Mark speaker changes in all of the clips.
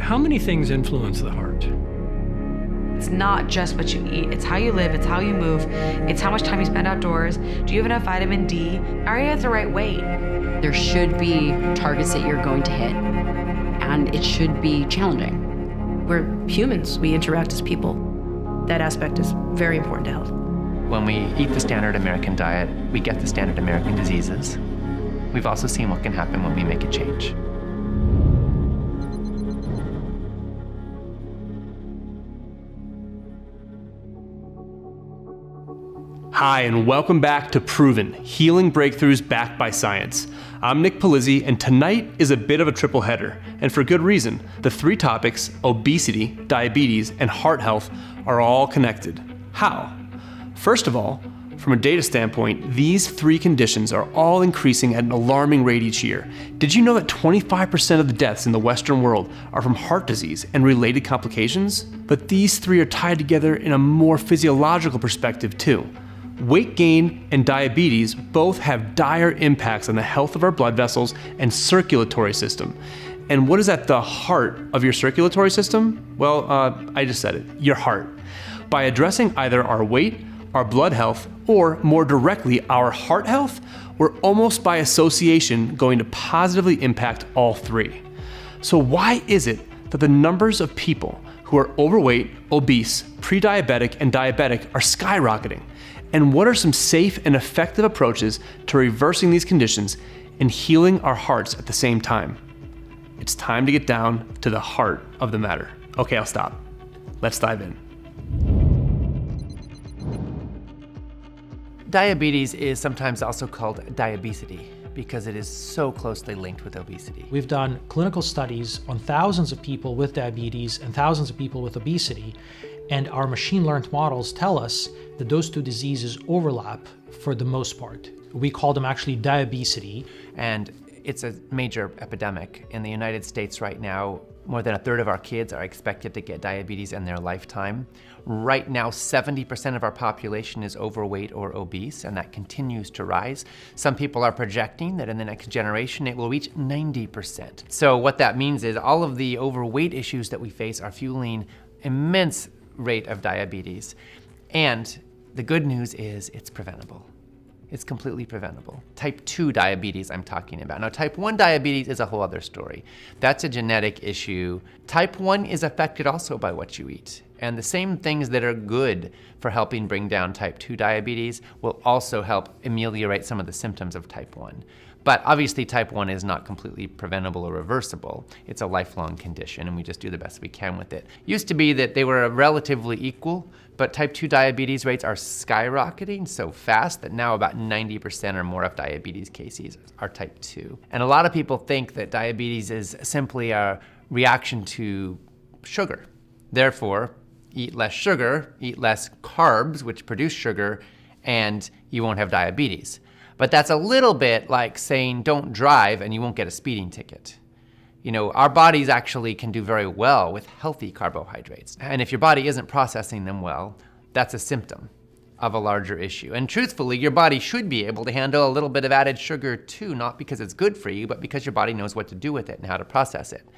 Speaker 1: How many things influence the heart?
Speaker 2: It's not just what you eat, it's how you live, it's how you move, it's how much time you spend outdoors. Do you have enough vitamin D? Are you at the right weight?
Speaker 3: There should be targets that you're going to hit, and it should be challenging.
Speaker 4: We're humans, we interact as people. That aspect is very important to health.
Speaker 5: When we eat the standard American diet, we get the standard American diseases. We've also seen what can happen when we make a change.
Speaker 6: Hi, and welcome back to Proven, Healing Breakthroughs Backed by Science. I'm Nick Palizzi, and tonight is a bit of a triple header, and for good reason. The three topics, obesity, diabetes, and heart health, are all connected. How? First of all, from a data standpoint, these three conditions are all increasing at an alarming rate each year. Did you know that 25% of the deaths in the Western world are from heart disease and related complications? But these three are tied together in a more physiological perspective too. Weight gain and diabetes both have dire impacts on the health of our blood vessels and circulatory system. And what is at the heart of your circulatory system? Well, I just said it, your heart. By addressing either our weight, our blood health, or more directly, our heart health, we're almost by association going to positively impact all three. So why is it that the numbers of people who are overweight, obese, pre-diabetic, and diabetic are skyrocketing? And what are some safe and effective approaches to reversing these conditions and healing our hearts at the same time? It's time to get down to the heart of the matter. Okay, I'll stop. Let's dive in.
Speaker 5: Diabetes is sometimes also called diabesity because it is so closely linked with obesity.
Speaker 7: We've done clinical studies on thousands of people with diabetes and thousands of people with obesity, and our machine-learned models tell us that those two diseases overlap for the most part. We call them actually diabesity.
Speaker 5: And it's a major epidemic. In the United States right now, more than a third of our kids are expected to get diabetes in their lifetime. Right now, 70% of our population is overweight or obese, and that continues to rise. Some people are projecting that in the next generation, it will reach 90%. So what that means is all of the overweight issues that we face are fueling immense rate of diabetes. And the good news is it's preventable. It's completely preventable. Type 2 diabetes I'm talking about. Now, type 1 diabetes is a whole other story. That's a genetic issue. Type 1 is affected also by what you eat. And the same things that are good for helping bring down type 2 diabetes will also help ameliorate some of the symptoms of type 1. But obviously type 1 is not completely preventable or reversible. It's a lifelong condition, and we just do the best we can with it. Used to be that they were relatively equal, but type 2 diabetes rates are skyrocketing so fast that now about 90% or more of diabetes cases are type 2. And a lot of people think that diabetes is simply a reaction to sugar. Therefore, eat less sugar, eat less carbs, which produce sugar, and you won't have diabetes. But that's a little bit like saying don't drive and you won't get a speeding ticket. You know, our bodies actually can do very well with healthy carbohydrates. And if your body isn't processing them well, that's a symptom of a larger issue. And truthfully, your body should be able to handle a little bit of added sugar too, not because it's good for you, but because your body knows what to do with it and how to process it.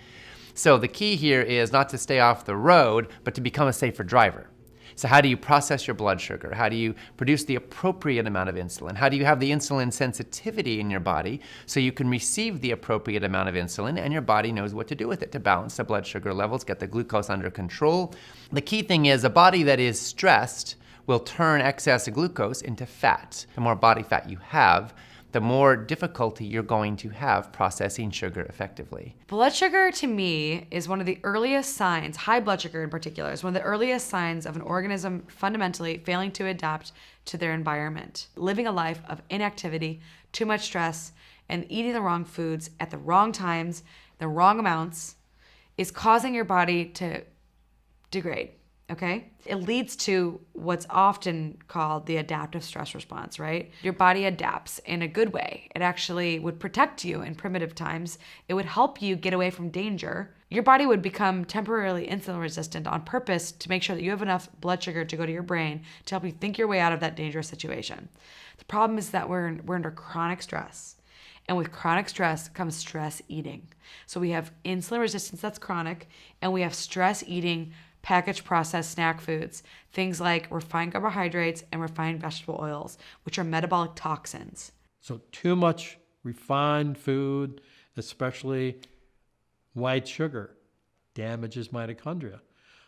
Speaker 5: So the key here is not to stay off the road, but to become a safer driver. So how do you process your blood sugar? How do you produce the appropriate amount of insulin? How do you have the insulin sensitivity in your body so you can receive the appropriate amount of insulin and your body knows what to do with it to balance the blood sugar levels, get the glucose under control? The key thing is a body that is stressed will turn excess glucose into fat. The more body fat you have, the more difficulty you're going to have processing sugar effectively.
Speaker 2: Blood sugar, to me, is one of the earliest signs, high blood sugar in particular, is one of the earliest signs of an organism fundamentally failing to adapt to their environment. Living a life of inactivity, too much stress, and eating the wrong foods at the wrong times, the wrong amounts, is causing your body to degrade. Okay? It leads to what's often called the adaptive stress response, right? Your body adapts in a good way. It actually would protect you in primitive times. It would help you get away from danger. Your body would become temporarily insulin resistant on purpose to make sure that you have enough blood sugar to go to your brain to help you think your way out of that dangerous situation. The problem is that we're under chronic stress. And with chronic stress comes stress eating. So we have insulin resistance that's chronic, and we have stress eating packaged processed snack foods, things like refined carbohydrates and refined vegetable oils, which are metabolic toxins.
Speaker 8: So too much refined food, especially white sugar, damages mitochondria.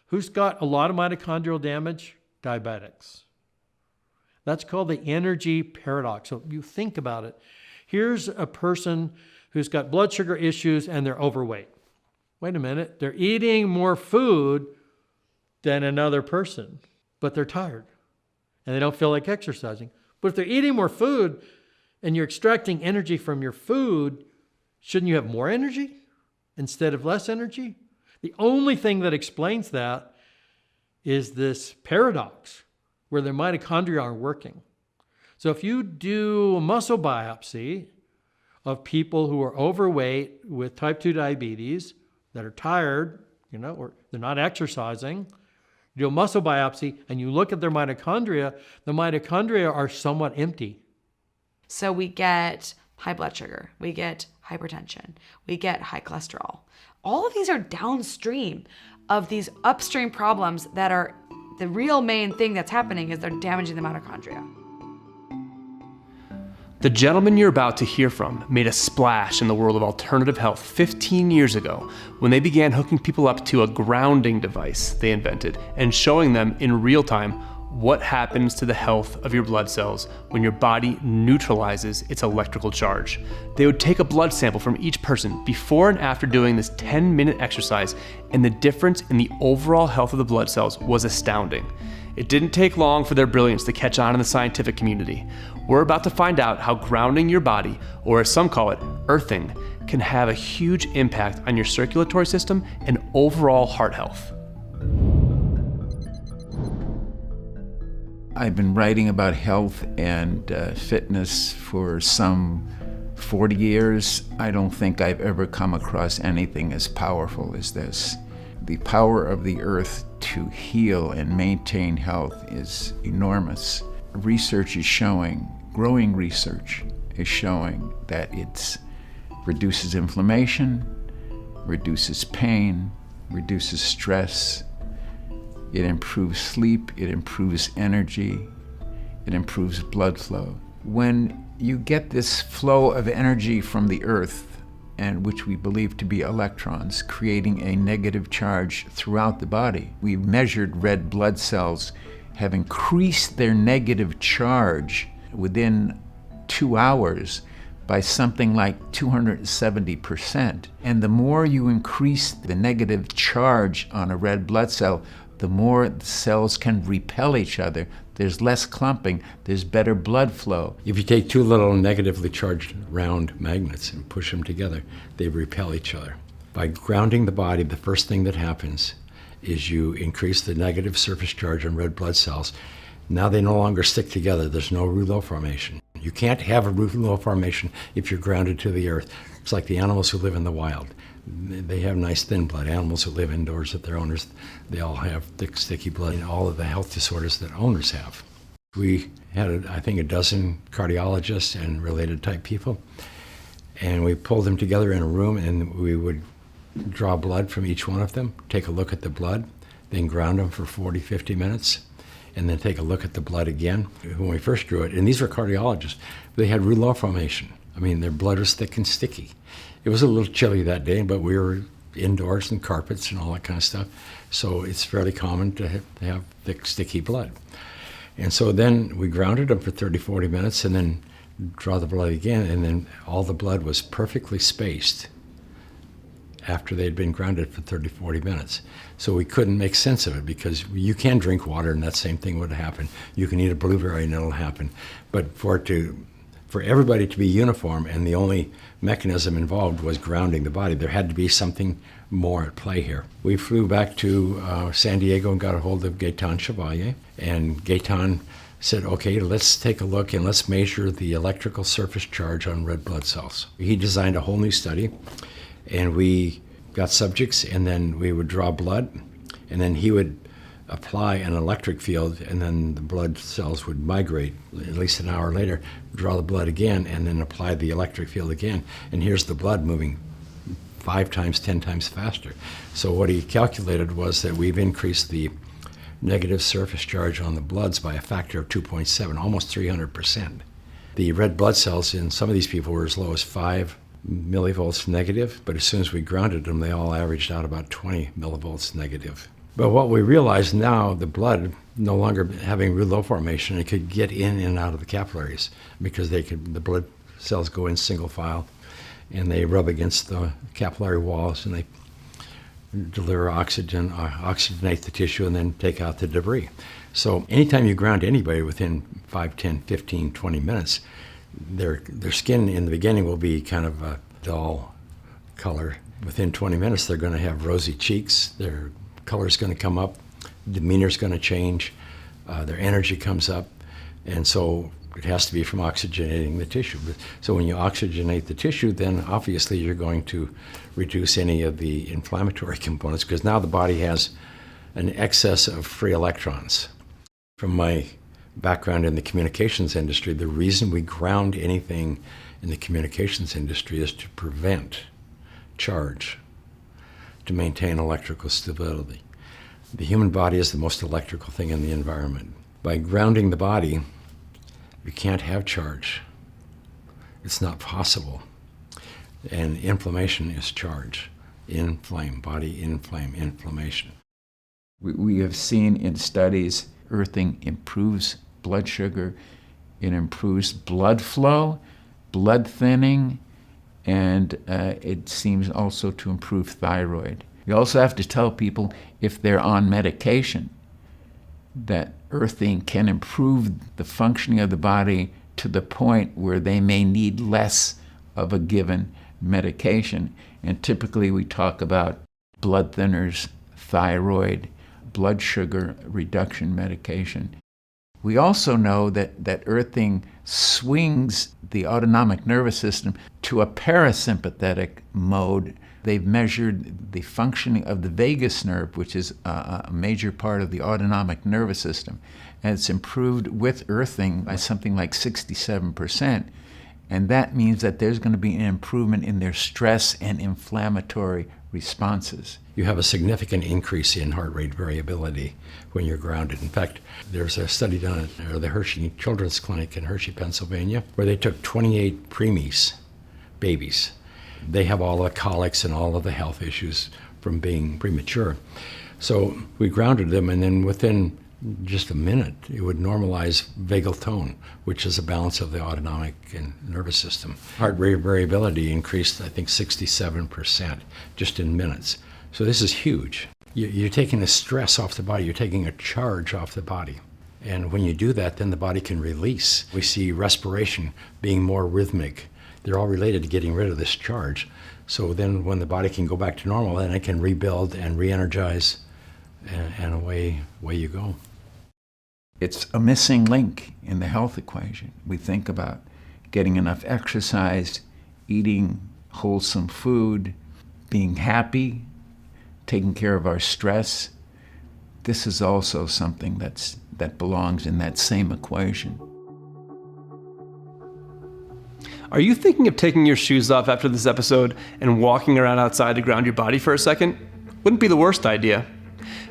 Speaker 8: Who's got a lot of mitochondrial damage? Diabetics. That's called the energy paradox. So you think about it. Here's a person who's got blood sugar issues and they're overweight. Wait a minute, they're eating more food than another person, but they're tired and they don't feel like exercising. But if they're eating more food and you're extracting energy from your food, shouldn't you have more energy instead of less energy? The only thing that explains that is this paradox where their mitochondria are working. So if you do a muscle biopsy of people who are overweight with type 2 diabetes that are tired, or they're not exercising, you do a muscle biopsy and you look at their mitochondria, the mitochondria are somewhat empty.
Speaker 2: So we get high blood sugar, we get hypertension, we get high cholesterol. All of these are downstream of these upstream problems that are the real main thing that's happening is they're damaging the mitochondria.
Speaker 6: The gentleman you're about to hear from made a splash in the world of alternative health 15 years ago when they began hooking people up to a grounding device they invented and showing them in real time what happens to the health of your blood cells when your body neutralizes its electrical charge. They would take a blood sample from each person before and after doing this 10-minute exercise, and the difference in the overall health of the blood cells was astounding. It didn't take long for their brilliance to catch on in the scientific community. We're about to find out how grounding your body, or as some call it, earthing, can have a huge impact on your circulatory system and overall heart health.
Speaker 9: I've been writing about health and fitness for some 40 years. I don't think I've ever come across anything as powerful as this. The power of the earth to heal and maintain health is enormous. Research is showing, growing research is showing that it reduces inflammation, reduces pain, reduces stress. It improves sleep, it improves energy, it improves blood flow. When you get this flow of energy from the earth, and which we believe to be electrons, creating a negative charge throughout the body, we measured red blood cells have increased their negative charge within 2 hours by something like 270%. And the more you increase the negative charge on a red blood cell, the more the cells can repel each other. There's less clumping, there's better blood flow.
Speaker 10: If you take two little negatively charged round magnets and push them together, they repel each other. By grounding the body, the first thing that happens is you increase the negative surface charge on red blood cells. Now they no longer stick together. There's no rouleau formation. You can't have a rouleau formation if you're grounded to the earth. It's like the animals who live in the wild. They have nice thin blood. Animals who live indoors with their owners, they all have thick, sticky blood and all of the health disorders that owners have. We had, I think, a dozen cardiologists and related type people, and we pulled them together in a room and we would draw blood from each one of them, take a look at the blood, then ground them for 40, 50 minutes, and then take a look at the blood again. When we first drew it, and these were cardiologists, they had rouleau formation. I mean, their blood was thick and sticky. It was a little chilly that day, but we were indoors and carpets and all that kind of stuff. So it's fairly common to have thick, sticky blood. And so then we grounded them for 30, 40 minutes and then draw the blood again. And then all the blood was perfectly spaced after they'd been grounded for 30, 40 minutes. So we couldn't make sense of it because you can drink water and that same thing would happen. You can eat a blueberry and it'll happen. But for everybody to be uniform, and the only mechanism involved was grounding the body, there had to be something more at play here. We flew back to San Diego and got a hold of Gaetan Chevalier, and Gaetan said, okay, let's take a look and let's measure the electrical surface charge on red blood cells. He designed a whole new study, and we got subjects, and then we would draw blood, and then he would apply an electric field, and then the blood cells would migrate at least an hour later, draw the blood again, and then apply the electric field again. And here's the blood moving 5 times, 10 times faster. So what he calculated was that we've increased the negative surface charge on the bloods by a factor of 2.7, almost 300%. The red blood cells in some of these people were as low as 5 millivolts negative, but as soon as we grounded them, they all averaged out about 20 millivolts negative. But what we realize now, the blood no longer having rouleau formation, it could get in and out of the capillaries because the blood cells go in single file and they rub against the capillary walls and they deliver oxygen, oxygenate the tissue, and then take out the debris. So anytime you ground anybody within 5, 10, 15, 20 minutes, their skin in the beginning will be kind of a dull color. Within 20 minutes, they're going to have rosy cheeks, their color's going to come up, demeanor's going to change, their energy comes up, and so it has to be from oxygenating the tissue. So when you oxygenate the tissue, then obviously you're going to reduce any of the inflammatory components, because now the body has an excess of free electrons. From my background in the communications industry, the reason we ground anything in the communications industry is to prevent charge, to maintain electrical stability. The human body is the most electrical thing in the environment. By grounding the body, you can't have charge. It's not possible. And inflammation is charge. Inflame, body inflame, inflammation.
Speaker 9: We have seen in studies earthing improves blood sugar, it improves blood flow, blood thinning, and it seems also to improve thyroid. You also have to tell people if they're on medication that earthing can improve the functioning of the body to the point where they may need less of a given medication. And typically we talk about blood thinners, thyroid, blood sugar reduction medication. We also know that earthing swings the autonomic nervous system to a parasympathetic mode. They've measured the functioning of the vagus nerve, which is a major part of the autonomic nervous system, and it's improved with earthing by something like 67%. And that means that there's going to be an improvement in their stress and inflammatory responses.
Speaker 10: You have a significant increase in heart rate variability when you're grounded. In fact, there's a study done at the Hershey Children's Clinic in Hershey, Pennsylvania, where they took 28 preemies, babies. They have all the colics and all of the health issues from being premature. So we grounded them, and then within just a minute, it would normalize vagal tone, which is a balance of the autonomic and nervous system. Heart rate variability increased, I think, 67% just in minutes. So this is huge. You're taking the stress off the body. You're taking a charge off the body. And when you do that, then the body can release. We see respiration being more rhythmic. They're all related to getting rid of this charge. So then when the body can go back to normal, then it can rebuild and re-energize, and away you go.
Speaker 9: It's a missing link in the health equation. We think about getting enough exercise, eating wholesome food, being happy, taking care of our stress. This is also something that belongs in that same equation.
Speaker 6: Are you thinking of taking your shoes off after this episode and walking around outside to ground your body for a second? Wouldn't be the worst idea.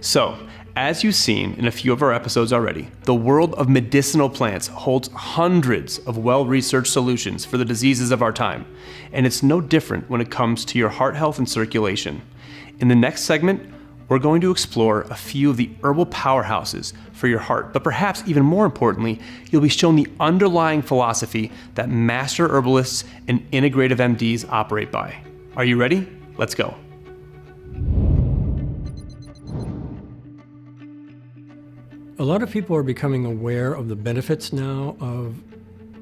Speaker 6: So, as you've seen in a few of our episodes already, the world of medicinal plants holds hundreds of well-researched solutions for the diseases of our time, and it's no different when it comes to your heart health and circulation. In the next segment, we're going to explore a few of the herbal powerhouses for your heart, but perhaps even more importantly, you'll be shown the underlying philosophy that master herbalists and integrative MDs operate by. Are you ready? Let's go.
Speaker 1: A lot of people are becoming aware of the benefits now of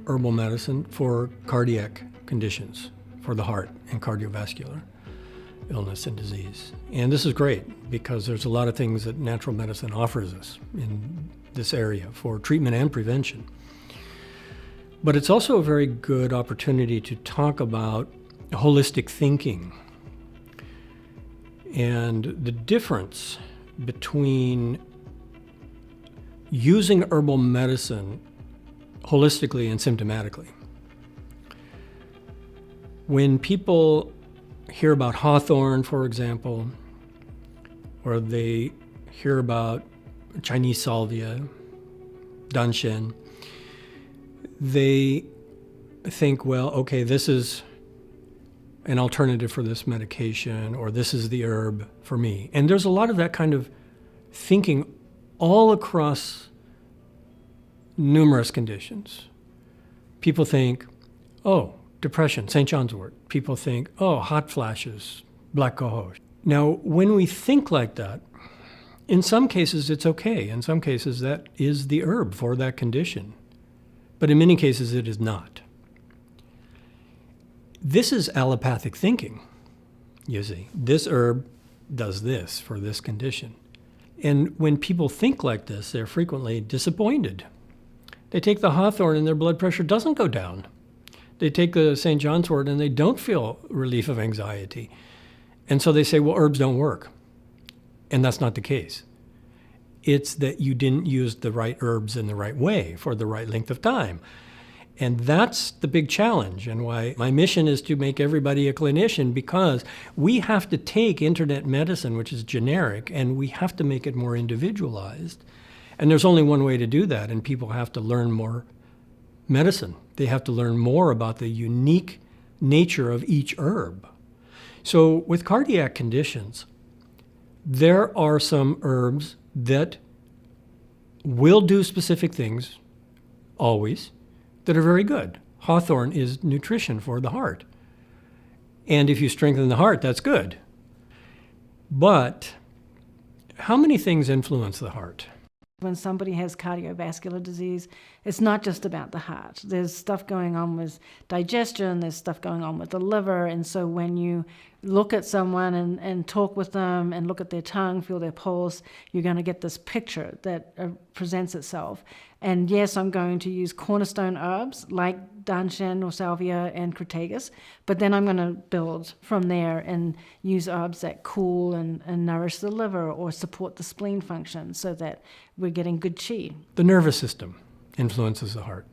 Speaker 1: herbal medicine for cardiac conditions, for the heart and cardiovascular illness and disease. And this is great because there's a lot of things that natural medicine offers us in this area for treatment and prevention. But it's also a very good opportunity to talk about holistic thinking and the difference between using herbal medicine holistically and symptomatically. When people hear about hawthorn, for example, or they hear about Chinese salvia, danshen, they think, well, okay, this is an alternative for this medication, or this is the herb for me. And there's a lot of that kind of thinking all across numerous conditions. People think, oh, depression, St. John's wort. People think, oh, hot flashes, black cohosh. Now, when we think like that, in some cases it's okay. In some cases that is the herb for that condition. But in many cases it is not. This is allopathic thinking, you see. This herb does this for this condition. And when people think like this, they're frequently disappointed. They take the hawthorn and their blood pressure doesn't go down. They take the St. John's wort and they don't feel relief of anxiety. And so they say, well, herbs don't work. And that's not the case. It's that you didn't use the right herbs in the right way for the right length of time. And that's the big challenge, and why my mission is to make everybody a clinician, because we have to take internet medicine, which is generic, and we have to make it more individualized. And there's only one way to do that, and people have to learn more medicine. They have to learn more about the unique nature of each herb. So with cardiac conditions, there are some herbs that will do specific things, always, that are very good. Hawthorn is nutrition for the heart. And if you strengthen the heart, that's good. But how many things influence the heart?
Speaker 11: When somebody has cardiovascular disease, it's not just about the heart. There's stuff going on with digestion, there's stuff going on with the liver, and so when you look at someone and talk with them and look at their tongue, feel their pulse, you're going to get this picture that presents itself. And yes, I'm going to use cornerstone herbs like danshen or salvia and crataegus, but then I'm going to build from there and use herbs that cool and nourish the liver or support the spleen function so that we're getting good qi.
Speaker 1: The nervous system influences the heart.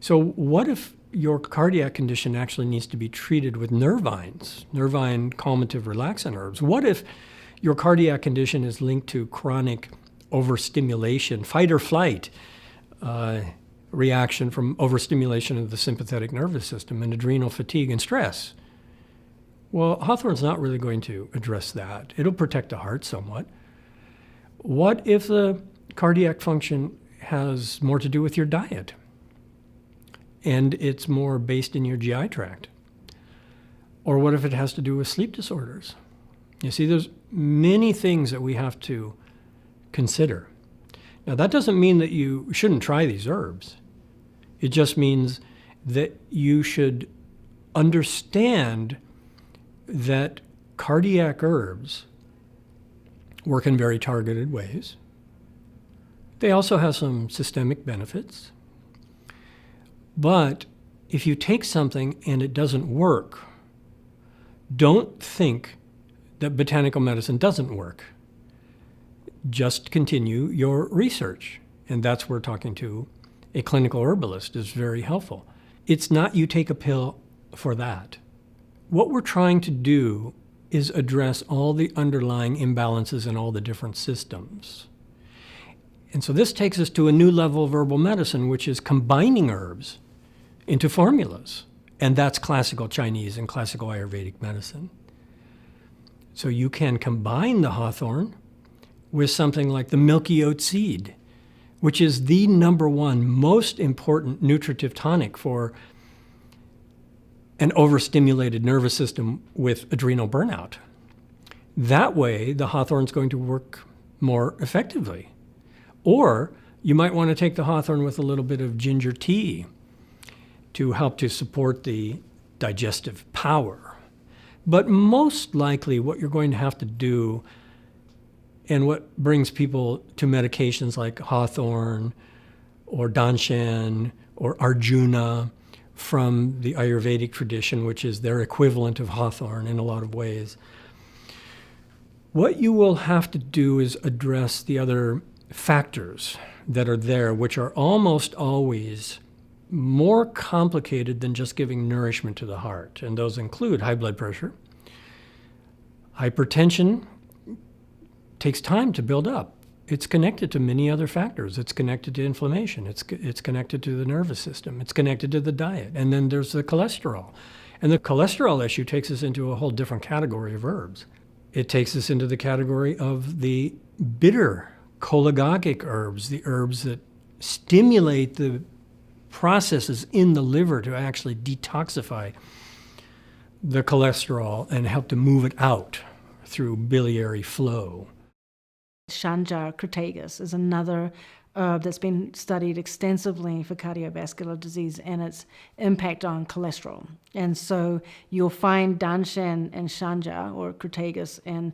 Speaker 1: So what if your cardiac condition actually needs to be treated with nervines, nervine calmative relaxant herbs? What if your cardiac condition is linked to chronic overstimulation, fight or flight reaction from overstimulation of the sympathetic nervous system and adrenal fatigue and stress? Well, hawthorn's not really going to address that. It'll protect the heart somewhat. What if the cardiac function has more to do with your diet and it's more based in your GI tract? Or what if it has to do with sleep disorders? You see, there's many things that we have to consider. Now, that doesn't mean that you shouldn't try these herbs. It just means that you should understand that cardiac herbs work in very targeted ways. They also have some systemic benefits. But if you take something and it doesn't work, don't think that botanical medicine doesn't work. Just continue your research. And that's where talking to a clinical herbalist is very helpful. It's not you take a pill for that. What we're trying to do is address all the underlying imbalances in all the different systems. And so this takes us to a new level of herbal medicine, which is combining herbs into formulas. And that's classical Chinese and classical Ayurvedic medicine. So you can combine the hawthorn with something like the milky oat seed, which is the number one most important nutritive tonic for an overstimulated nervous system with adrenal burnout. That way, the hawthorn's going to work more effectively. Or you might want to take the hawthorn with a little bit of ginger tea to help to support the digestive power. But most likely what you're going to have to do, and what brings people to medications like hawthorn or danshen or arjuna from the Ayurvedic tradition, which is their equivalent of hawthorn in a lot of ways, what you will have to do is address the other factors that are there, which are almost always more complicated than just giving nourishment to the heart. And those include high blood pressure. Hypertension takes time to build up. It's connected to many other factors. It's connected to inflammation. It's connected to the nervous system. It's connected to the diet. And then there's the cholesterol. And the cholesterol issue takes us into a whole different category of herbs. It takes us into the category of the bitter cholagogic herbs, the herbs that stimulate the processes in the liver to actually detoxify the cholesterol and help to move it out through biliary flow.
Speaker 11: Shanja crataegus is another herb that's been studied extensively for cardiovascular disease and its impact on cholesterol. And so you'll find danshan and shanja, or crataegus, and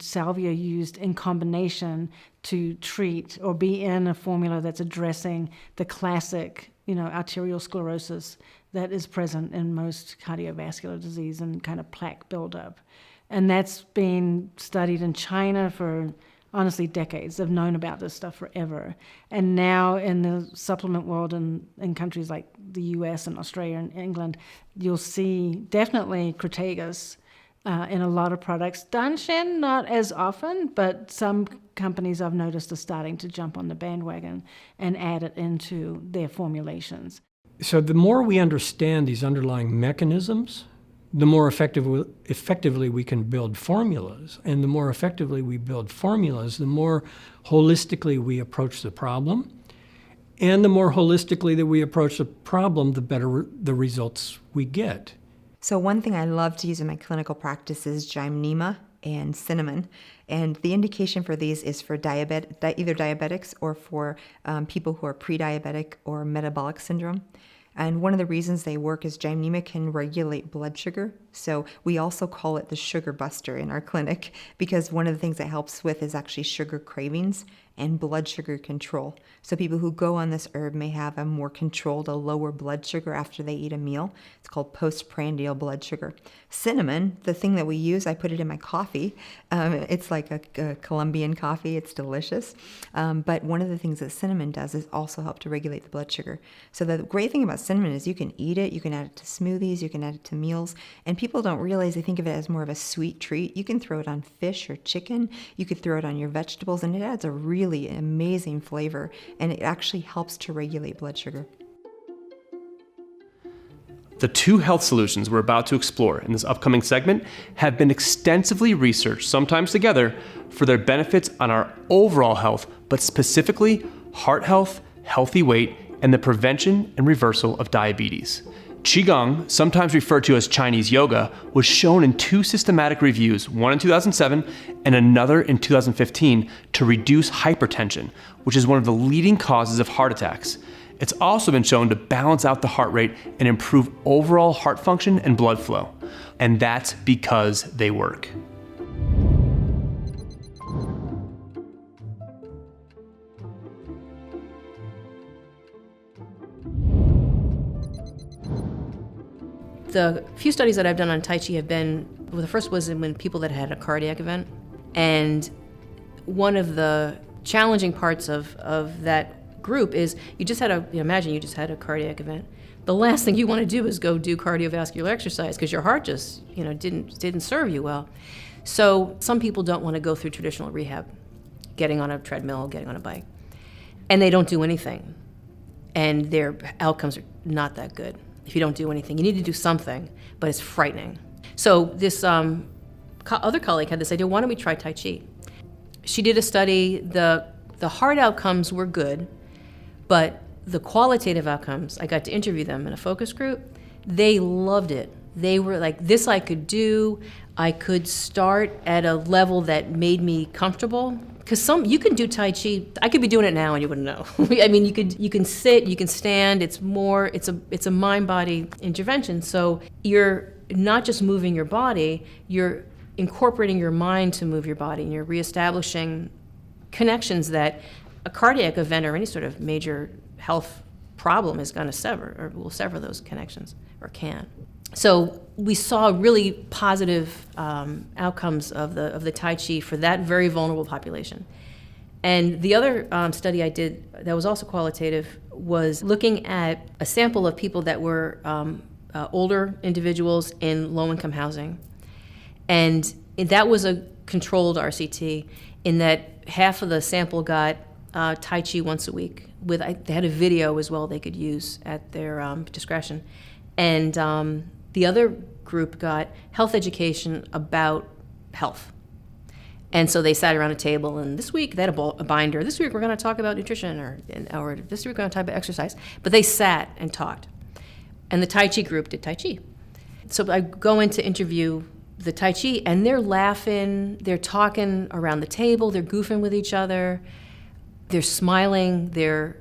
Speaker 11: salvia used in combination to treat or be in a formula that's addressing the classic, arterial sclerosis that is present in most cardiovascular disease and kind of plaque buildup. And that's been studied in China for honestly decades. They've known about this stuff forever. And now in the supplement world in countries like the US and Australia and England, you'll see definitely crataegus in a lot of products. Danshan, not as often, but some companies I've noticed are starting to jump on the bandwagon and add it into their formulations.
Speaker 1: So the more we understand these underlying mechanisms, the more effectively we can build formulas. And the more effectively we build formulas, the more holistically we approach the problem. And the more holistically that we approach the problem, the better the results we get.
Speaker 12: So one thing I love to use in my clinical practice is gymnema and cinnamon. And the indication for these is for either diabetics or for people who are pre-diabetic or metabolic syndrome. And one of the reasons they work is gymnema can regulate blood sugar. So we also call it the sugar buster in our clinic, because one of the things it helps with is actually sugar cravings and blood sugar control. So people who go on this herb may have a more controlled, a lower blood sugar after they eat a meal. It's called postprandial blood sugar. Cinnamon, the thing that we use, I put it in my coffee. It's like a Colombian coffee. It's delicious. But one of the things that cinnamon does is also help to regulate the blood sugar. So the great thing about cinnamon is you can eat it, you can add it to smoothies, you can add it to meals, and people don't realize they think of it as more of a sweet treat. You can throw it on fish or chicken, you could throw it on your vegetables, and it adds a really amazing flavor, and it actually helps to regulate blood sugar.
Speaker 6: The two health solutions we're about to explore in this upcoming segment have been extensively researched, sometimes together, for their benefits on our overall health, but specifically heart health, healthy weight, and the prevention and reversal of diabetes. Qigong, sometimes referred to as Chinese yoga, was shown in two systematic reviews, one in 2007 and another in 2015, to reduce hypertension, which is one of the leading causes of heart attacks. It's also been shown to balance out the heart rate and improve overall heart function and blood flow. And that's because they work.
Speaker 4: The few studies that I've done on Tai Chi have been, well, the first was when people that had a cardiac event. And one of the challenging parts of that group is you just had imagine you just had a cardiac event. The last thing you want to do is go do cardiovascular exercise because your heart just, didn't serve you well. So some people don't want to go through traditional rehab, getting on a treadmill, getting on a bike, and they don't do anything. And their outcomes are not that good. If you don't do anything, you need to do something, but it's frightening. So this other colleague had this idea, why don't we try Tai Chi? She did a study, the heart outcomes were good, but the qualitative outcomes, I got to interview them in a focus group, they loved it. They were like, this I could do, I could start at a level that made me comfortable. Because you can do Tai Chi, I could be doing it now and you wouldn't know. I mean, you can sit, you can stand, it's a mind-body intervention. So you're not just moving your body, you're incorporating your mind to move your body, and you're reestablishing connections that a cardiac event or any sort of major health problem is going to sever, or will sever those connections, or can. So we saw really positive outcomes of the Tai Chi for that very vulnerable population. And the other study I did that was also qualitative was looking at a sample of people that were older individuals in low-income housing. And that was a controlled RCT in that half of the sample got Tai Chi once a week. They had a video as well they could use at their discretion. And the other group got health education about health. And so they sat around a table, and this week they had a binder. This week we're going to talk about nutrition, or this week we're going to talk about exercise. But they sat and talked. And the Tai Chi group did Tai Chi. So I go in to interview the Tai Chi, and they're laughing, they're talking around the table, they're goofing with each other, they're smiling, they're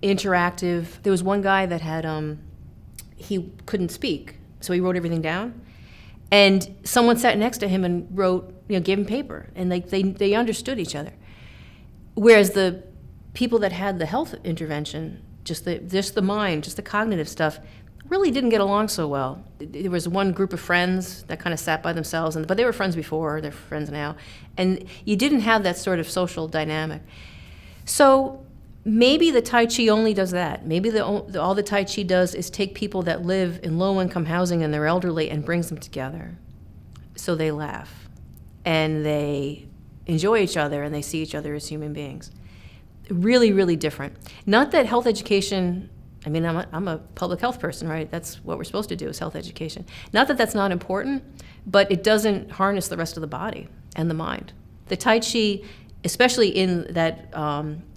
Speaker 4: interactive. There was one guy that had, he couldn't speak, so he wrote everything down. And someone sat next to him and wrote, gave him paper, and they understood each other. Whereas the people that had the health intervention, just the mind, just the cognitive stuff, really didn't get along so well. There was one group of friends that kind of sat by themselves, but they were friends before, they're friends now, and you didn't have that sort of social dynamic. So maybe the Tai Chi only does that. Maybe all the Tai Chi does is take people that live in low-income housing and they're elderly and brings them together. So they laugh, and they enjoy each other, and they see each other as human beings. Really, really different. Not that health education, I'm a public health person, right? That's what we're supposed to do, is health education. Not that that's not important, but it doesn't harness the rest of the body and the mind. The Tai Chi, especially in that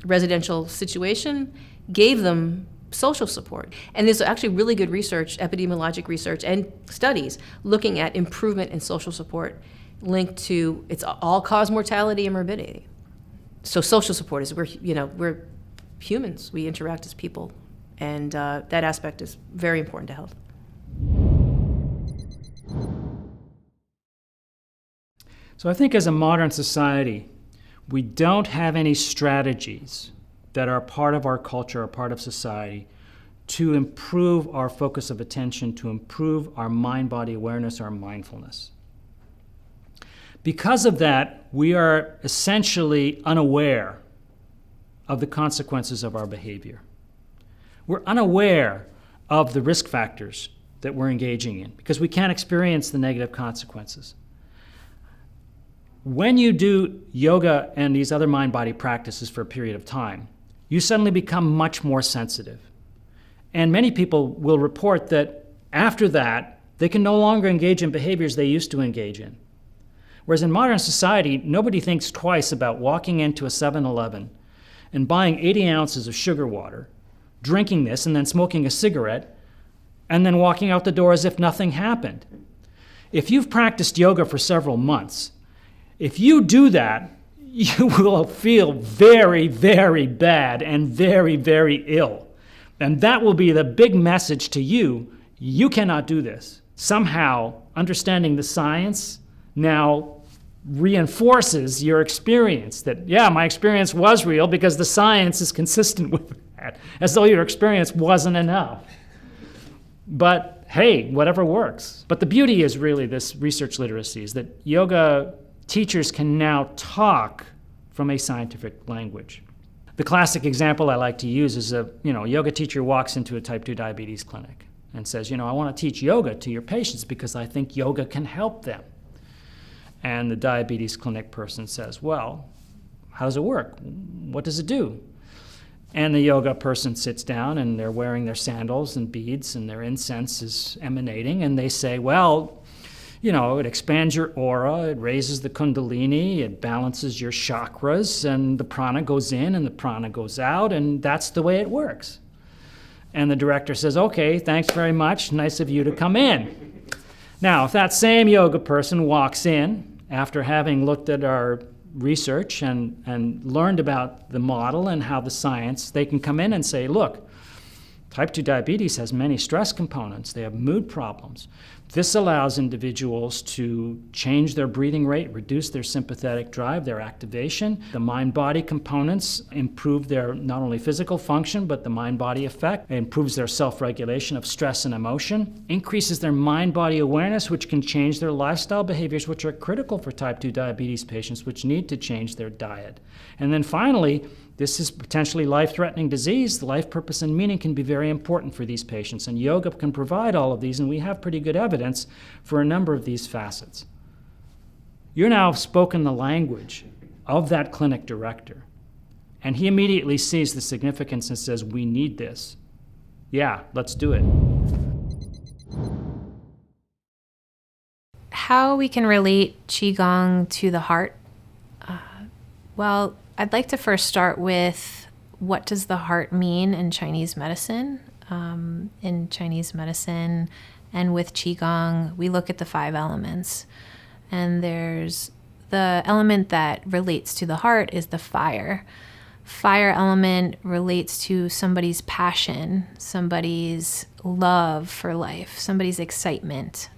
Speaker 4: residential situation, gave them social support. And there's actually really good research, epidemiologic research, and studies looking at improvement in social support linked to its all-cause mortality and morbidity. So social support is, we're humans, we interact as people, and that aspect is very important to health.
Speaker 13: So I think as a modern society, we don't have any strategies that are part of our culture or part of society to improve our focus of attention, to improve our mind-body awareness, our mindfulness. Because of that, we are essentially unaware of the consequences of our behavior. We're unaware of the risk factors that we're engaging in because we can't experience the negative consequences. When you do yoga and these other mind-body practices for a period of time, you suddenly become much more sensitive. And many people will report that after that, they can no longer engage in behaviors they used to engage in. Whereas in modern society, nobody thinks twice about walking into a 7-Eleven and buying 80 ounces of sugar water, drinking this, and then smoking a cigarette, and then walking out the door as if nothing happened. If you've practiced yoga for several months, if you do that, you will feel very, very bad and very, very ill. And that will be the big message to you. You cannot do this. Somehow, understanding the science now reinforces your experience that, yeah, my experience was real because the science is consistent with that, as though your experience wasn't enough. But hey, whatever works. But the beauty is really this research literacy, is that yoga teachers can now talk from a scientific language. The classic example I like to use is a yoga teacher walks into a type 2 diabetes clinic and says, I want to teach yoga to your patients because I think yoga can help them. And the diabetes clinic person says, well, how does it work? What does it do? And the yoga person sits down, and they're wearing their sandals and beads, and their incense is emanating, and they say, well, it expands your aura, it raises the kundalini, it balances your chakras, and the prana goes in and the prana goes out, and that's the way it works. And the director says, okay, thanks very much, nice of you to come in. Now, if that same yoga person walks in after having looked at our research and learned about the model and how the science, they can come in and say, look, type 2 diabetes has many stress components. They have mood problems. This allows individuals to change their breathing rate, reduce their sympathetic drive, their activation. The mind-body components improve their not only physical function, but the mind-body effect. It improves their self-regulation of stress and emotion, increases their mind-body awareness, which can change their lifestyle behaviors, which are critical for type 2 diabetes patients, which need to change their diet. And then finally, this is potentially life-threatening disease. The life purpose and meaning can be very important for these patients, and yoga can provide all of these, and we have pretty good evidence for a number of these facets. You're now spoken the language of that clinic director, and he immediately sees the significance and says, we need this. Yeah, let's do it.
Speaker 14: How we can relate Qigong to the heart? Well, I'd like to first start with what does the heart mean in Chinese medicine? In Chinese medicine and with Qigong, we look at the 5 elements. And there's the element that relates to the heart is the fire. Fire element relates to somebody's passion, somebody's love for life, somebody's excitement.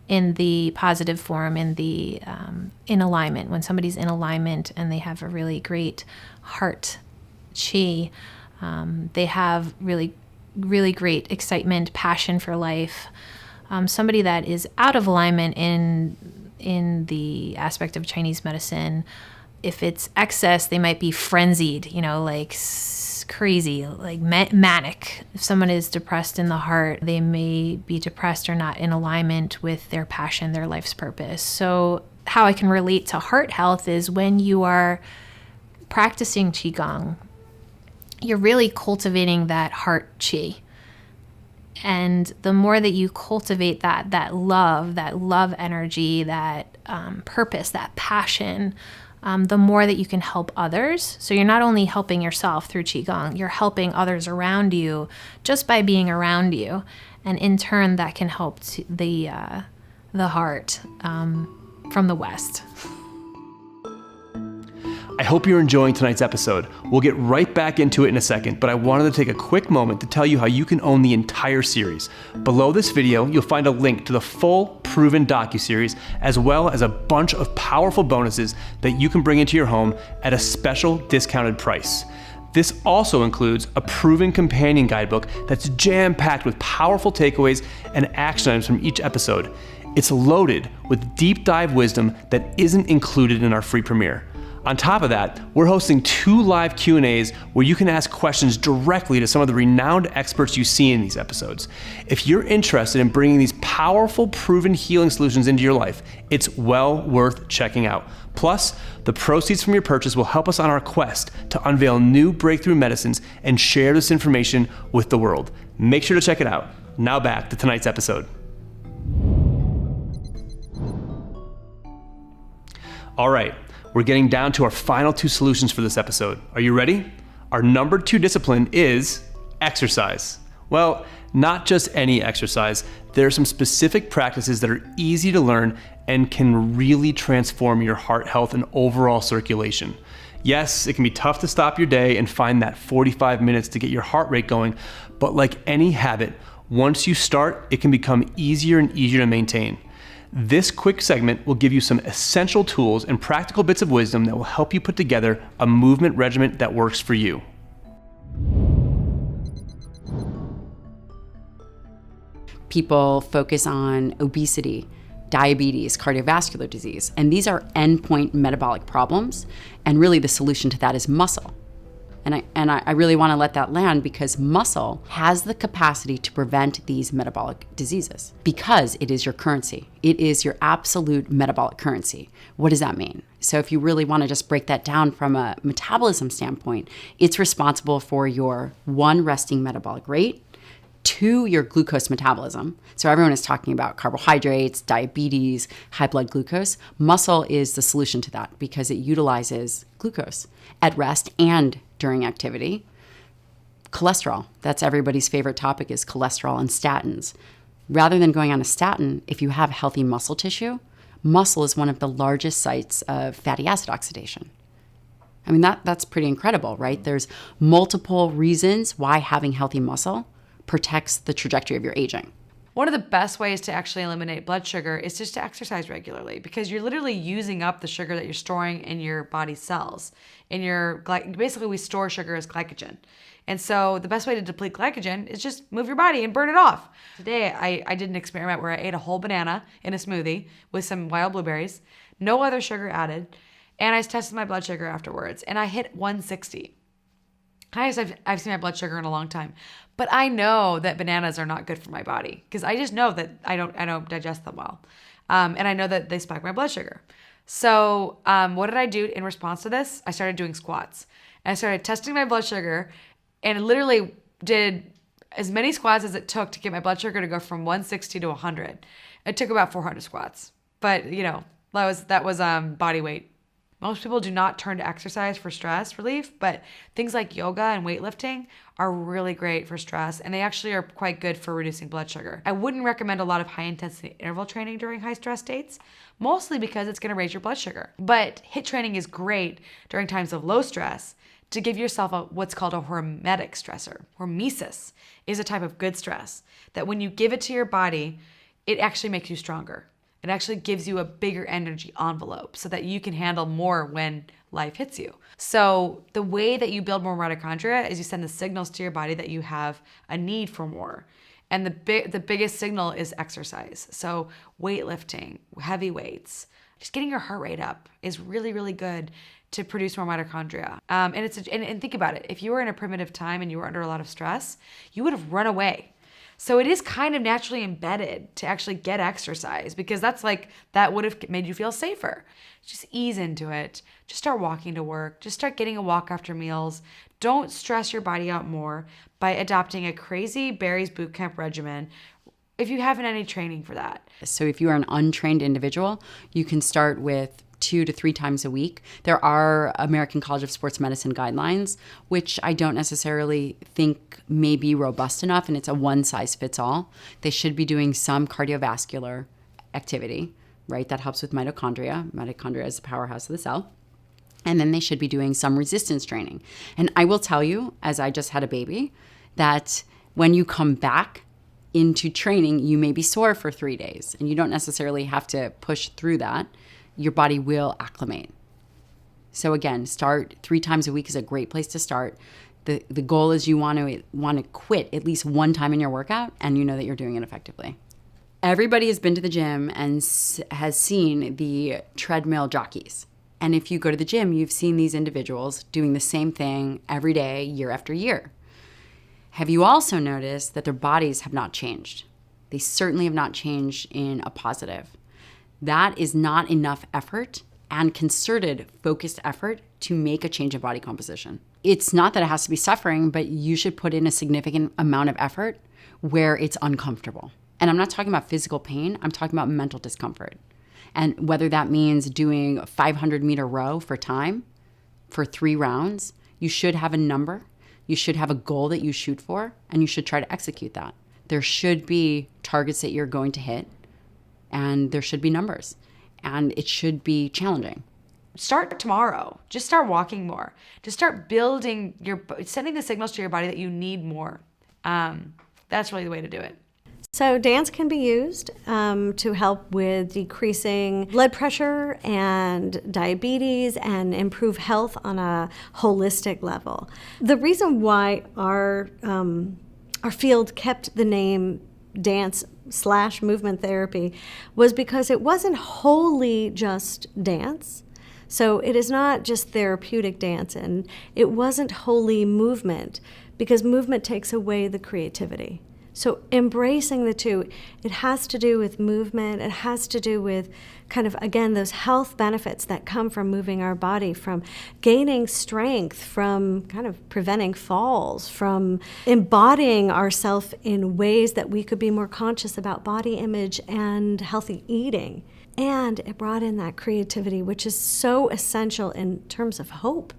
Speaker 14: In the positive form, in alignment. When somebody's in alignment and they have a really great heart chi, they have really, really great excitement, passion for life. Somebody that is out of alignment in the aspect of Chinese medicine, if it's excess, they might be frenzied, like crazy, like manic. If someone is depressed in the heart, they may be depressed or not in alignment with their passion, their life's purpose. So how I can relate to heart health is when you are practicing Qigong, you're really cultivating that heart chi. And the more that you cultivate that love energy, that purpose, that passion, the more that you can help others. So you're not only helping yourself through Qigong, you're helping others around you just by being around you. And in turn, that can help the heart from the West.
Speaker 6: I hope you're enjoying tonight's episode. We'll get right back into it in a second, but I wanted to take a quick moment to tell you how you can own the entire series. Below this video, you'll find a link to the full Proven docuseries, as well as a bunch of powerful bonuses that you can bring into your home at a special discounted price. This also includes a Proven companion guidebook that's jam-packed with powerful takeaways and action items from each episode. It's loaded with deep dive wisdom that isn't included in our free premiere. On top of that, we're hosting 2 live Q&As where you can ask questions directly to some of the renowned experts you see in these episodes. If you're interested in bringing these powerful, proven healing solutions into your life, it's well worth checking out. Plus, the proceeds from your purchase will help us on our quest to unveil new breakthrough medicines and share this information with the world. Make sure to check it out. Now back to tonight's episode. All right. We're getting down to our final 2 solutions for this episode. Are you ready? Our number 2 discipline is exercise. Well, not just any exercise. There are some specific practices that are easy to learn and can really transform your heart health and overall circulation. Yes, it can be tough to stop your day and find that 45 minutes to get your heart rate going, but like any habit, once you start, it can become easier and easier to maintain. This quick segment will give you some essential tools and practical bits of wisdom that will help you put together a movement regimen that works for you.
Speaker 3: People focus on obesity, diabetes, cardiovascular disease, and these are endpoint metabolic problems, and really the solution to that is muscle. And I really want to let that land because muscle has the capacity to prevent these metabolic diseases because it is your currency. It is your absolute metabolic currency. What does that mean? So if you really want to just break that down from a metabolism standpoint, it's responsible for your 1, resting metabolic rate, 2, your glucose metabolism. So everyone is talking about carbohydrates, diabetes, high blood glucose. Muscle is the solution to that because it utilizes glucose at rest and during activity. Cholesterol, that's everybody's favorite topic, is cholesterol and statins. Rather than going on a statin, if you have healthy muscle tissue, muscle is one of the largest sites of fatty acid oxidation. I mean, that's pretty incredible, right? There's multiple reasons why having healthy muscle protects the trajectory of your aging.
Speaker 2: One of the best ways to actually eliminate blood sugar is just to exercise regularly, because you're literally using up the sugar that you're storing in your body's cells. Basically, we store sugar as glycogen. And so the best way to deplete glycogen is just move your body and burn it off. Today, I did an experiment where I ate a whole banana in a smoothie with some wild blueberries, no other sugar added, and I tested my blood sugar afterwards, and I hit 160. Highest I've seen my blood sugar in a long time. But I know that bananas are not good for my body, because I just know that I don't digest them well. And I know that they spike my blood sugar. So what did I do in response to this? I started doing squats. And I started testing my blood sugar, and literally did as many squats as it took to get my blood sugar to go from 160 to 100. It took about 400 squats. But, that was body weight. Most people do not turn to exercise for stress relief, but things like yoga and weightlifting are really great for stress, and they actually are quite good for reducing blood sugar. I wouldn't recommend a lot of high-intensity interval training during high-stress states, mostly because it's going to raise your blood sugar. But HIIT training is great during times of low stress to give yourself what's called a hormetic stressor. Hormesis is a type of good stress that when you give it to your body, it actually makes you stronger. It actually gives you a bigger energy envelope so that you can handle more when life hits you. So the way that you build more mitochondria is you send the signals to your body that you have a need for more. And the biggest signal is exercise. So weightlifting, heavy weights, just getting your heart rate up is really, really good to produce more mitochondria. And think about it. If you were in a primitive time and you were under a lot of stress, you would have run away. So it is kind of naturally embedded to actually get exercise, because that would have made you feel safer. Just ease into it. Just start walking to work. Just start getting a walk after meals. Don't stress your body out more by adopting a crazy Barry's bootcamp regimen if you haven't any training for that.
Speaker 3: So if you are an untrained individual, you can start with 2 to 3 times a week. There are American College of Sports Medicine guidelines, which I don't necessarily think may be robust enough, and it's a one-size-fits-all. They should be doing some cardiovascular activity, right? That helps with mitochondria. Mitochondria is the powerhouse of the cell. And then they should be doing some resistance training. And I will tell you, as I just had a baby, that when you come back into training, you may be sore for 3 days, and you don't necessarily have to push through that. Your body will acclimate. So again, start 3 times a week is a great place to start. The goal is you want to quit at least one time in your workout, and you know that you're doing it effectively. Everybody has been to the gym and has seen the treadmill jockeys. And if you go to the gym, you've seen these individuals doing the same thing every day, year after year. Have you also noticed that their bodies have not changed? They certainly have not changed in a positive. That is not enough effort and concerted, focused effort to make a change in body composition. It's not that it has to be suffering, but you should put in a significant amount of effort where it's uncomfortable. And I'm not talking about physical pain, I'm talking about mental discomfort. And whether that means doing a 500-meter row for time for 3 rounds, you should have a number, you should have a goal that you shoot for, and you should try to execute that. There should be targets that you're going to hit, and there should be numbers, and it should be challenging.
Speaker 2: Start tomorrow. Just start walking more. Just start sending the signals to your body that you need more. That's really the way to do it.
Speaker 15: So dance can be used to help with decreasing blood pressure and diabetes and improve health on a holistic level. The reason why our field kept the name dance/movement therapy was because it wasn't wholly just dance. So it is not just therapeutic dance, and it wasn't wholly movement, because movement takes away the creativity. So embracing the two, it has to do with movement, it has to do with kind of, again, those health benefits that come from moving our body, from gaining strength, from kind of preventing falls, from embodying ourselves in ways that we could be more conscious about body image and healthy eating. And it brought in that creativity, which is so essential in terms of hope.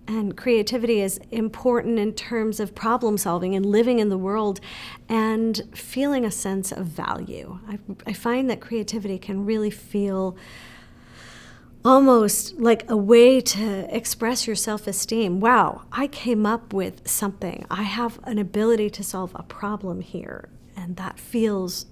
Speaker 15: And creativity is important in terms of problem solving and living in the world and feeling a sense of value. I find that creativity can really feel almost like a way to express your self-esteem. Wow, I came up with something. I have an ability to solve a problem here, and that feels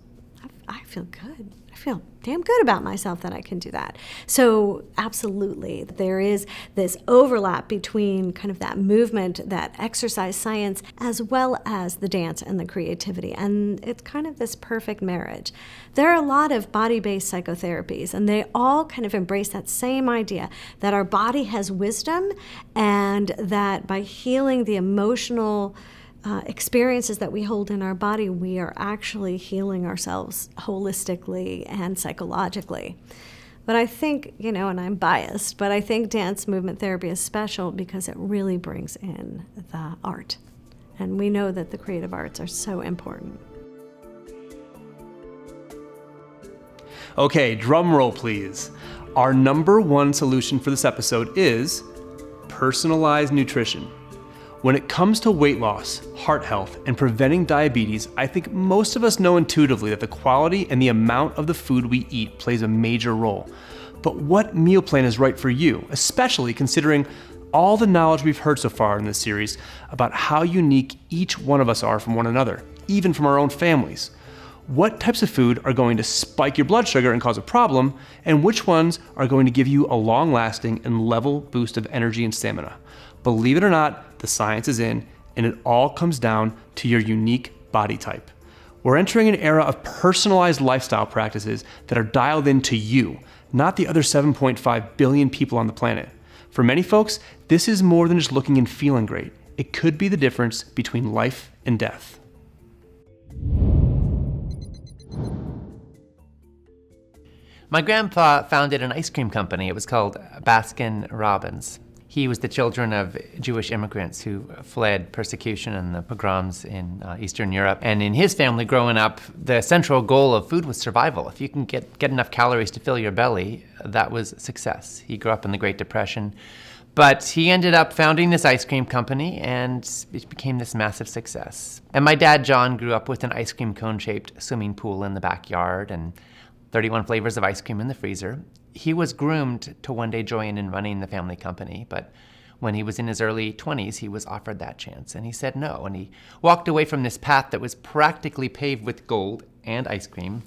Speaker 15: I feel good. I feel damn good about myself that I can do that. So absolutely, there is this overlap between kind of that movement, that exercise science, as well as the dance and the creativity. And it's kind of this perfect marriage. There are a lot of body-based psychotherapies, and they all kind of embrace that same idea that our body has wisdom, and that by healing the emotional experiences that we hold in our body, we are actually healing ourselves holistically and psychologically. But I think, and I'm biased, but I think dance movement therapy is special because it really brings in the art. And we know that the creative arts are so important.
Speaker 6: Okay, drum roll please. Our number one solution for this episode is personalized nutrition. When it comes to weight loss, heart health, and preventing diabetes, I think most of us know intuitively that the quality and the amount of the food we eat plays a major role. But what meal plan is right for you, especially considering all the knowledge we've heard so far in this series about how unique each one of us are from one another, even from our own families? What types of food are going to spike your blood sugar and cause a problem, and which ones are going to give you a long-lasting and level boost of energy and stamina? Believe it or not, the science is in, and it all comes down to your unique body type. We're entering an era of personalized lifestyle practices that are dialed into you, not the other 7.5 billion people on the planet. For many folks, this is more than just looking and feeling great. It could be the difference between life and death.
Speaker 5: My grandpa founded an ice cream company. It was called Baskin-Robbins. He was the children of Jewish immigrants who fled persecution and the pogroms in Eastern Europe. And in his family growing up, the central goal of food was survival. If you can get enough calories to fill your belly, that was success. He grew up in the Great Depression. But he ended up founding this ice cream company, and it became this massive success. And my dad, John, grew up with an ice cream cone-shaped swimming pool in the backyard and 31 flavors of ice cream in the freezer. He was groomed to one day join in running the family company, but when he was in his early 20s, he was offered that chance, and he said no, and he walked away from this path that was practically paved with gold and ice cream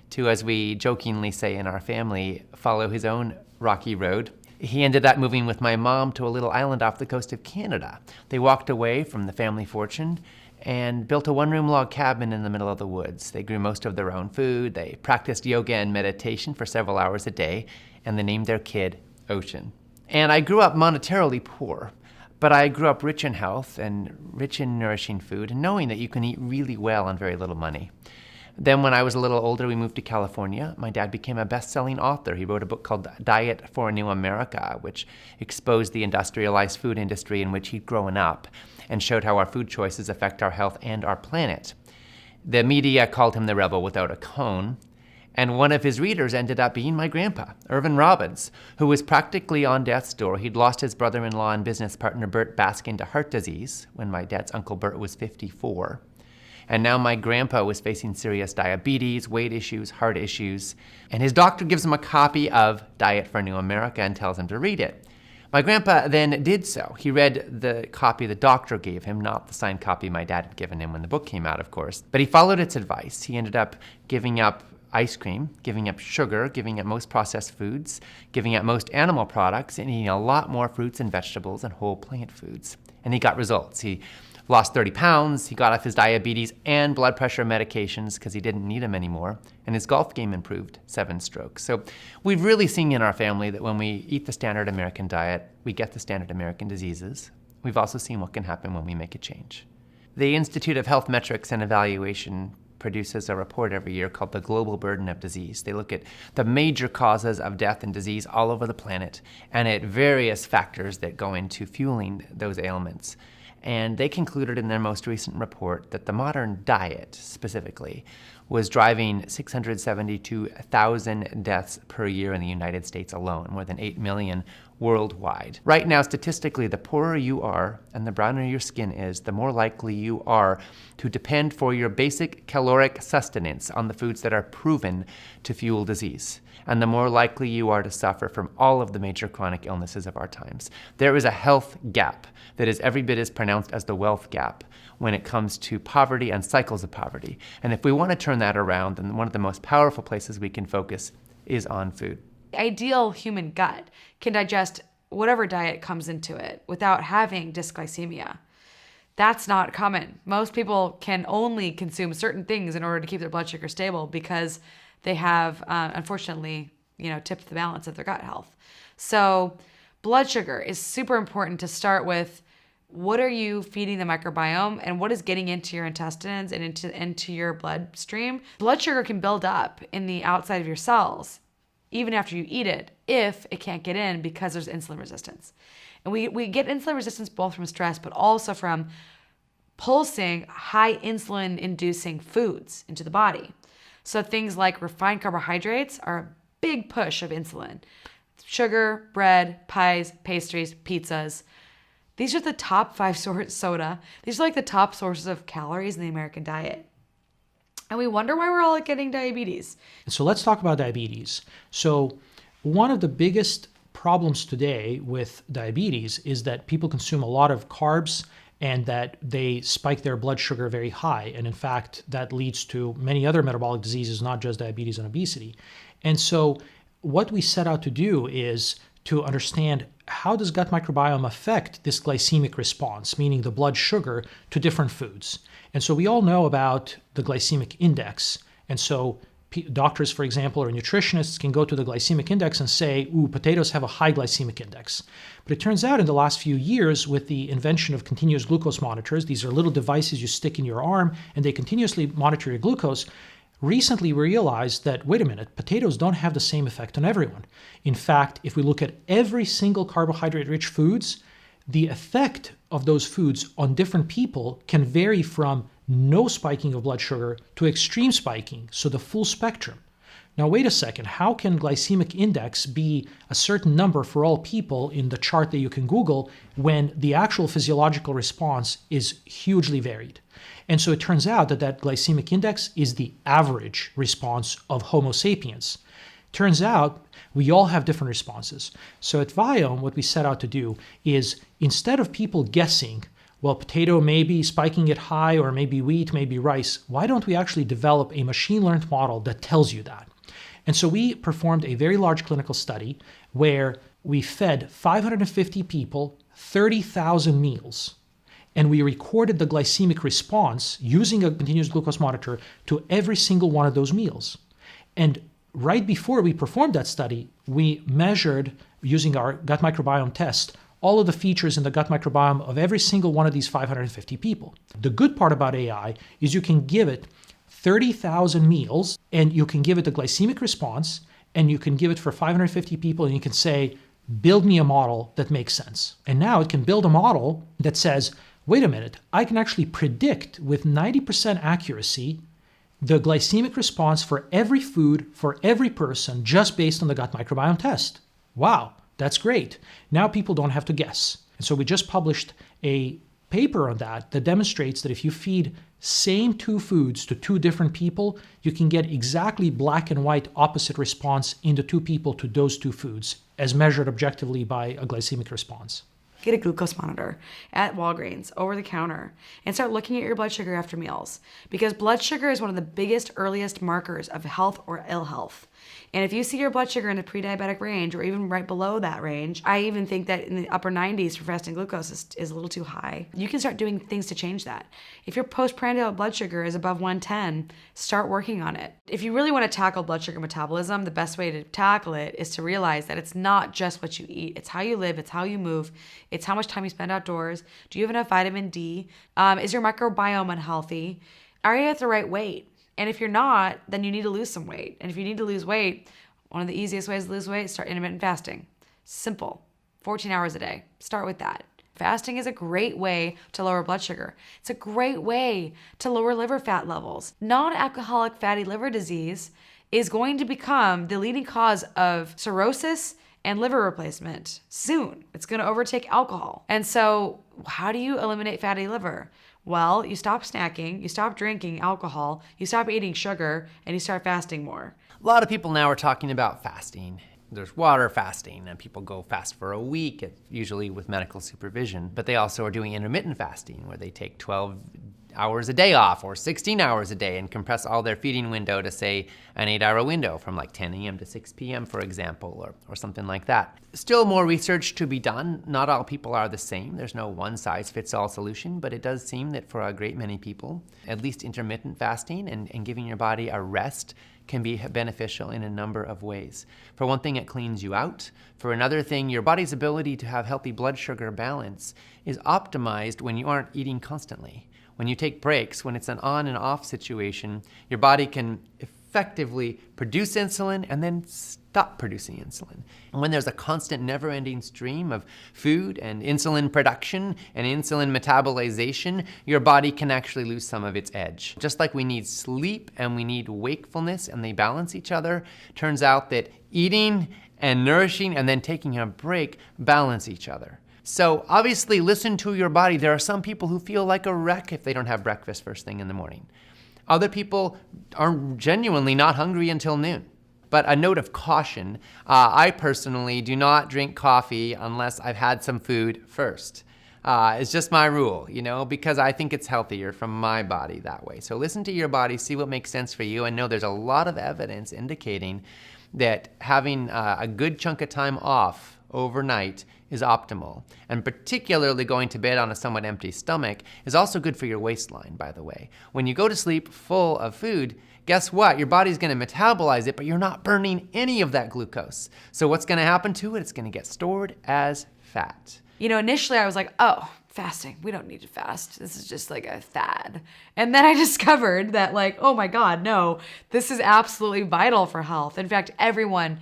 Speaker 5: to, as we jokingly say in our family, follow his own rocky road. He ended up moving with my mom to a little island off the coast of Canada. They walked away from the family fortune and built a one-room log cabin in the middle of the woods. They grew most of their own food, they practiced yoga and meditation for several hours a day, and they named their kid Ocean. And I grew up monetarily poor, but I grew up rich in health and rich in nourishing food, and knowing that you can eat really well on very little money. Then when I was a little older, we moved to California. My dad became a best-selling author. He wrote a book called Diet for a New America, which exposed the industrialized food industry in which he'd grown up and showed how our food choices affect our health and our planet. The media called him the rebel without a cone, and one of his readers ended up being my grandpa, Irvin Robbins, who was practically on death's door. He'd lost his brother-in-law and business partner Bert Baskin to heart disease when my dad's Uncle Bert was 54. And now my grandpa was facing serious diabetes, weight issues, heart issues, and his doctor gives him a copy of Diet for a New America and tells him to read it. My grandpa then did so. He read the copy the doctor gave him, not the signed copy my dad had given him when the book came out, of course. But he followed its advice. He ended up giving up ice cream, giving up sugar, giving up most processed foods, giving up most animal products, and eating a lot more fruits and vegetables and whole plant foods. And he got results. He lost 30 pounds, he got off his diabetes and blood pressure medications because he didn't need them anymore, and his golf game improved 7 strokes. So we've really seen in our family that when we eat the standard American diet, we get the standard American diseases. We've also seen what can happen when we make a change. The Institute of Health Metrics and Evaluation produces a report every year called the Global Burden of Disease. They look at the major causes of death and disease all over the planet and at various factors that go into fueling those ailments. And they concluded in their most recent report that the modern diet, specifically, was driving 672,000 deaths per year in the United States alone, more than 8 million worldwide. Right now, statistically, the poorer you are and the browner your skin is, the more likely you are to depend for your basic caloric sustenance on the foods that are proven to fuel disease, and the more likely you are to suffer from all of the major chronic illnesses of our times. There is a health gap that is every bit as pronounced as the wealth gap when it comes to poverty and cycles of poverty. And if we want to turn turn that around, then one of the most powerful places we can focus is on food.
Speaker 2: The ideal human gut can digest whatever diet comes into it without having dysglycemia. That's not common. Most people can only consume certain things in order to keep their blood sugar stable because they have, unfortunately, tipped the balance of their gut health. So blood sugar is super important to start with. What are you feeding the microbiome, and what is getting into your intestines and into your bloodstream? Blood sugar can build up in the outside of your cells even after you eat it if it can't get in because there's insulin resistance. And we get insulin resistance both from stress but also from pulsing high insulin inducing foods into the body. So things like refined carbohydrates are a big push of insulin. Sugar, bread, pies, pastries, pizzas. These are the top 5 soda. These are like the top sources of calories in the American diet. And we wonder why we're all getting diabetes.
Speaker 7: So let's talk about diabetes. So one of the biggest problems today with diabetes is that people consume a lot of carbs and that they spike their blood sugar very high. And in fact, that leads to many other metabolic diseases, not just diabetes and obesity. And so what we set out to do is to understand how does gut microbiome affect this glycemic response, meaning the blood sugar, to different foods. And so we all know about the glycemic index. And so doctors, for example, or nutritionists can go to the glycemic index and say, ooh, potatoes have a high glycemic index. But it turns out in the last few years, with the invention of continuous glucose monitors, these are little devices you stick in your arm and they continuously monitor your glucose. Recently, we realized that, wait a minute, potatoes don't have the same effect on everyone. In fact, if we look at every single carbohydrate-rich foods, the effect of those foods on different people can vary from no spiking of blood sugar to extreme spiking, so the full spectrum. Now, wait a second, how can glycemic index be a certain number for all people in the chart that you can Google when the actual physiological response is hugely varied? And so it turns out that that glycemic index is the average response of Homo sapiens. Turns out we all have different responses. So at Viome, what we set out to do is, instead of people guessing, well, potato may be spiking it high, or maybe wheat, maybe rice, why don't we actually develop a machine-learned model that tells you that? And so we performed a very large clinical study where we fed 550 people 30,000 meals. And we recorded the glycemic response using a continuous glucose monitor to every single one of those meals. And right before we performed that study, we measured, using our gut microbiome test, all of the features in the gut microbiome of every single one of these 550 people. The good part about AI is you can give it 30,000 meals, and you can give it the glycemic response, and you can give it for 550 people, and you can say, build me a model that makes sense. And now it can build a model that says, wait a minute, I can actually predict with 90% accuracy the glycemic response for every food, for every person, just based on the gut microbiome test. Wow, that's great. Now people don't have to guess. And so we just published a paper on that demonstrates that if you feed same 2 foods to 2 different people, you can get exactly black and white opposite response in the 2 people to those 2 foods, as measured objectively by a glycemic response.
Speaker 2: Get a glucose monitor at Walgreens over the counter and start looking at your blood sugar after meals, because blood sugar is one of the biggest, earliest markers of health or ill health. And if you see your blood sugar in the pre-diabetic range or even right below that range, I even think that in the upper 90s for fasting glucose is a little too high. You can start doing things to change that. If your postprandial blood sugar is above 110, start working on it. If you really want to tackle blood sugar metabolism, the best way to tackle it is to realize that it's not just what you eat. It's how you live, it's how you move, it's how much time you spend outdoors. Do you have enough vitamin D? Is your microbiome unhealthy? Are you at the right weight? And if you're not, then you need to lose some weight. And if you need to lose weight, one of the easiest ways to lose weight is start intermittent fasting. Simple. 14 hours a day. Start with that. Fasting is a great way to lower blood sugar. It's a great way to lower liver fat levels. Non-alcoholic fatty liver disease is going to become the leading cause of cirrhosis and liver replacement soon. It's going to overtake alcohol. And so how do you eliminate fatty liver? Well, you stop snacking, you stop drinking alcohol, you stop eating sugar, and you start fasting more.
Speaker 5: A lot of people now are talking about fasting. There's water fasting, and people go fast for a week, usually with medical supervision. But they also are doing intermittent fasting, where they take 12 hours a day off or 16 hours a day and compress all their feeding window to, say, an 8-hour window from like 10 a.m. to 6 p.m., for example, or something like that. Still more research to be done. Not all people are the same. There's no one-size-fits-all solution, but it does seem that for a great many people, at least intermittent fasting and giving your body a rest can be beneficial in a number of ways. For one thing, it cleans you out. For another thing, your body's ability to have healthy blood sugar balance is optimized when you aren't eating constantly. When you take breaks, when it's an on and off situation, your body can effectively produce insulin and then stop producing insulin. And when there's a constant never-ending stream of food and insulin production and insulin metabolization, your body can actually lose some of its edge. Just like we need sleep and we need wakefulness and they balance each other, turns out that eating and nourishing and then taking a break balance each other. So obviously listen to your body. There are some people who feel like a wreck if they don't have breakfast first thing in the morning. Other people are genuinely not hungry until noon. But a note of caution, I personally do not drink coffee unless I've had some food first. It's just my rule, because I think it's healthier from my body that way. So listen to your body, see what makes sense for you, and know there's a lot of evidence indicating that having a good chunk of time off overnight is optimal. And particularly going to bed on a somewhat empty stomach is also good for your waistline, by the way. When you go to sleep full of food, guess what? Your body's going to metabolize it, but you're not burning any of that glucose. So what's going to happen to it? It's going to get stored as fat.
Speaker 2: Initially I was like, oh, fasting, we don't need to fast. This is just like a fad. And then I discovered that oh my God, no, this is absolutely vital for health. In fact, everyone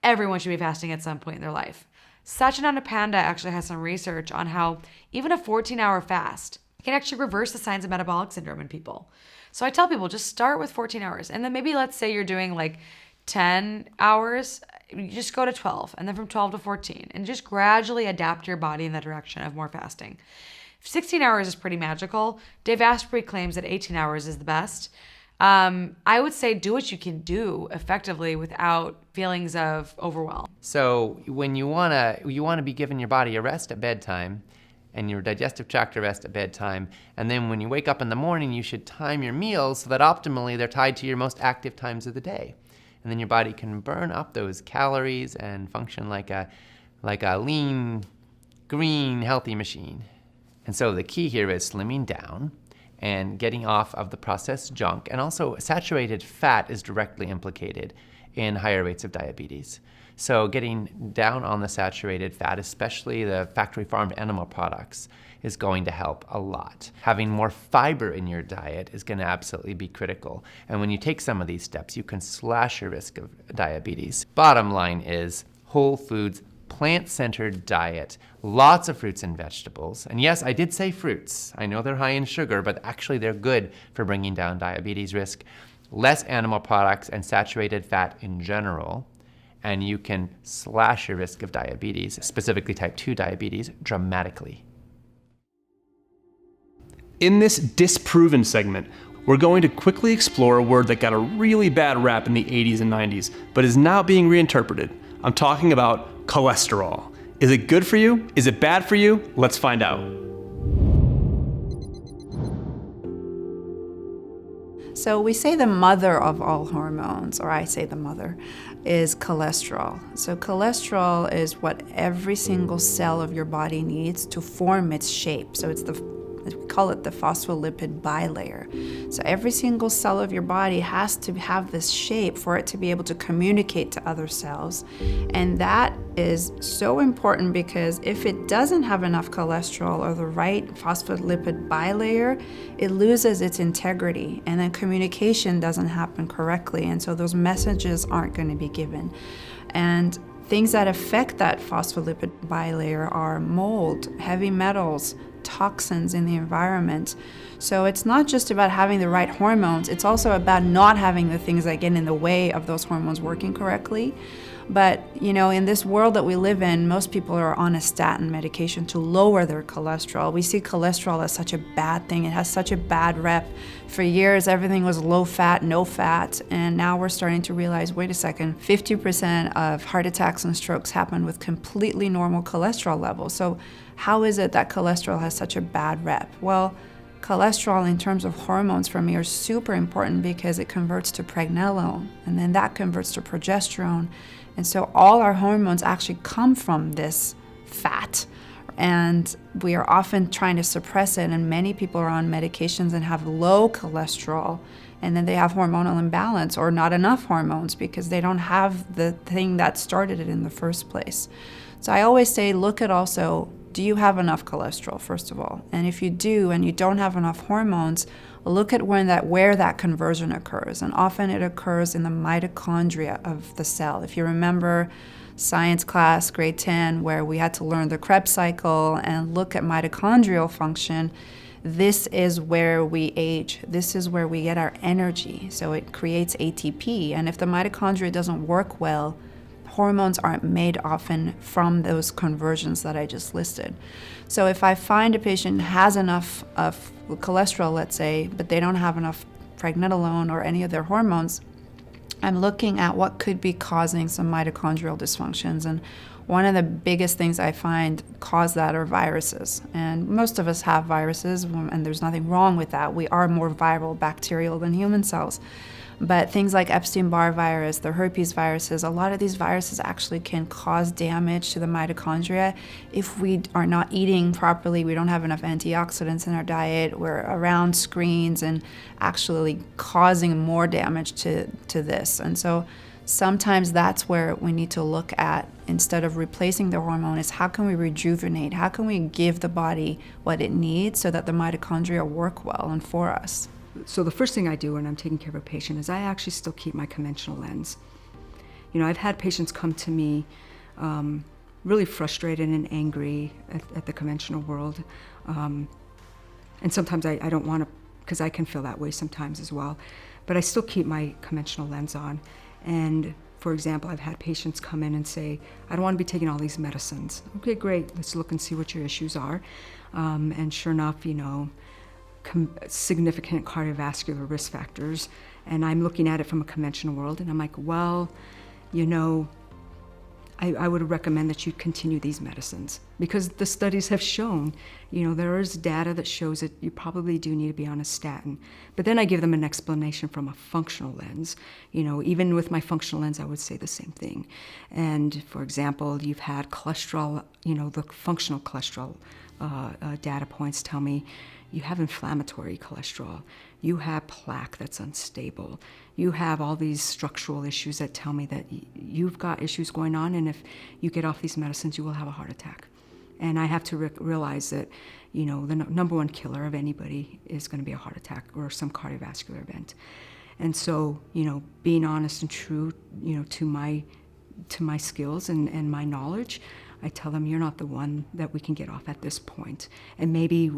Speaker 2: should be fasting at some point in their life. Satchidananda Panda actually has some research on how even a 14-hour fast can actually reverse the signs of metabolic syndrome in people. So I tell people, just start with 14 hours. And then maybe let's say you're doing 10 hours, you just go to 12, and then from 12 to 14, and just gradually adapt your body in the direction of more fasting. 16 hours is pretty magical. Dave Asprey claims that 18 hours is the best. I would say do what you can do effectively without feelings of overwhelm.
Speaker 5: So when you wanna be giving your body a rest at bedtime, and your digestive tract a rest at bedtime, and then when you wake up in the morning, you should time your meals so that optimally they're tied to your most active times of the day. And then your body can burn up those calories and function like a lean, green, healthy machine. And so the key here is slimming down and getting off of the processed junk. And also saturated fat is directly implicated in higher rates of diabetes. So getting down on the saturated fat, especially the factory farmed animal products, is going to help a lot. Having more fiber in your diet is going to absolutely be critical. And when you take some of these steps, you can slash your risk of diabetes. Bottom line is whole foods, plant-centered diet, lots of fruits and vegetables. And yes, I did say fruits. I know they're high in sugar, but actually they're good for bringing down diabetes risk. Less animal products and saturated fat in general, and you can slash your risk of diabetes, specifically type 2 diabetes, dramatically.
Speaker 6: In this Disproven segment, we're going to quickly explore a word that got a really bad rap in the 80s and 90s, but is now being reinterpreted. I'm talking about cholesterol. Is it good for you? Is it bad for you? Let's find out.
Speaker 16: So we say the mother of all hormones, or I say the mother, is cholesterol. So cholesterol is what every single cell of your body needs to form its shape. So it's we call it the phospholipid bilayer. So every single cell of your body has to have this shape for it to be able to communicate to other cells. And that is so important because if it doesn't have enough cholesterol or the right phospholipid bilayer, it loses its integrity and then communication doesn't happen correctly. And so those messages aren't going to be given. And things that affect that phospholipid bilayer are mold, heavy metals, toxins in the environment. So it's not just about having the right hormones, it's also about not having the things that get in the way of those hormones working correctly. But, in this world that we live in, most people are on a statin medication to lower their cholesterol. We see cholesterol as such a bad thing. It has such a bad rep. For years, everything was low fat, no fat. And now we're starting to realize, wait a second, 50% of heart attacks and strokes happen with completely normal cholesterol levels. So how is it that cholesterol has such a bad rep? Well, cholesterol in terms of hormones for me are super important because it converts to pregnenolone, and then that converts to progesterone. And so all our hormones actually come from this fat, and we are often trying to suppress it, and many people are on medications and have low cholesterol, and then they have hormonal imbalance or not enough hormones because they don't have the thing that started it in the first place. So I always say, look at also, do you have enough cholesterol, first of all? And if you do and you don't have enough hormones, look at where that conversion occurs. And often it occurs in the mitochondria of the cell. If you remember science class, grade 10, where we had to learn the Krebs cycle and look at mitochondrial function, this is where we age. This is where we get our energy. So it creates ATP. And if the mitochondria doesn't work well, hormones aren't made often from those conversions that I just listed. So if I find a patient has enough of cholesterol, let's say, but they don't have enough pregnenolone or any of their hormones, I'm looking at what could be causing some mitochondrial dysfunctions. And one of the biggest things I find cause that are viruses. And most of us have viruses, and there's nothing wrong with that. We are more viral bacterial than human cells. But things like Epstein-Barr virus, the herpes viruses, a lot of these viruses actually can cause damage to the mitochondria if we are not eating properly, we don't have enough antioxidants in our diet, we're around screens and actually causing more damage to this. And so sometimes that's where we need to look at, instead of replacing the hormone, is how can we rejuvenate? How can we give the body what it needs so that the mitochondria work well and for us?
Speaker 17: So the first thing I do when I'm taking care of a patient is I actually still keep my conventional lens. You know, I've had patients come to me really frustrated and angry at the conventional world. And sometimes I don't want to, because I can feel that way sometimes as well. But I still keep my conventional lens on. And for example, I've had patients come in and say, I don't want to be taking all these medicines. Okay, great, let's look and see what your issues are. And sure enough, you know, significant cardiovascular risk factors, and I'm looking at it from a conventional world, and I'm like, well, you know, I would recommend that you continue these medicines because the studies have shown, you know, there is data that shows that you probably do need to be on a statin. But then I give them an explanation from a functional lens. You know, even with my functional lens, I would say the same thing. And for example, you've had cholesterol, you know, the functional cholesterol data points tell me you have inflammatory cholesterol, you have plaque that's unstable, you have all these structural issues that tell me that you've got issues going on, and if you get off these medicines, you will have a heart attack. And I have to realize that, you know, the number one killer of anybody is going to be a heart attack or some cardiovascular event. And so, you know, being honest and true, you know, to my skills and my knowledge, I tell them you're not the one that we can get off at this point. And maybe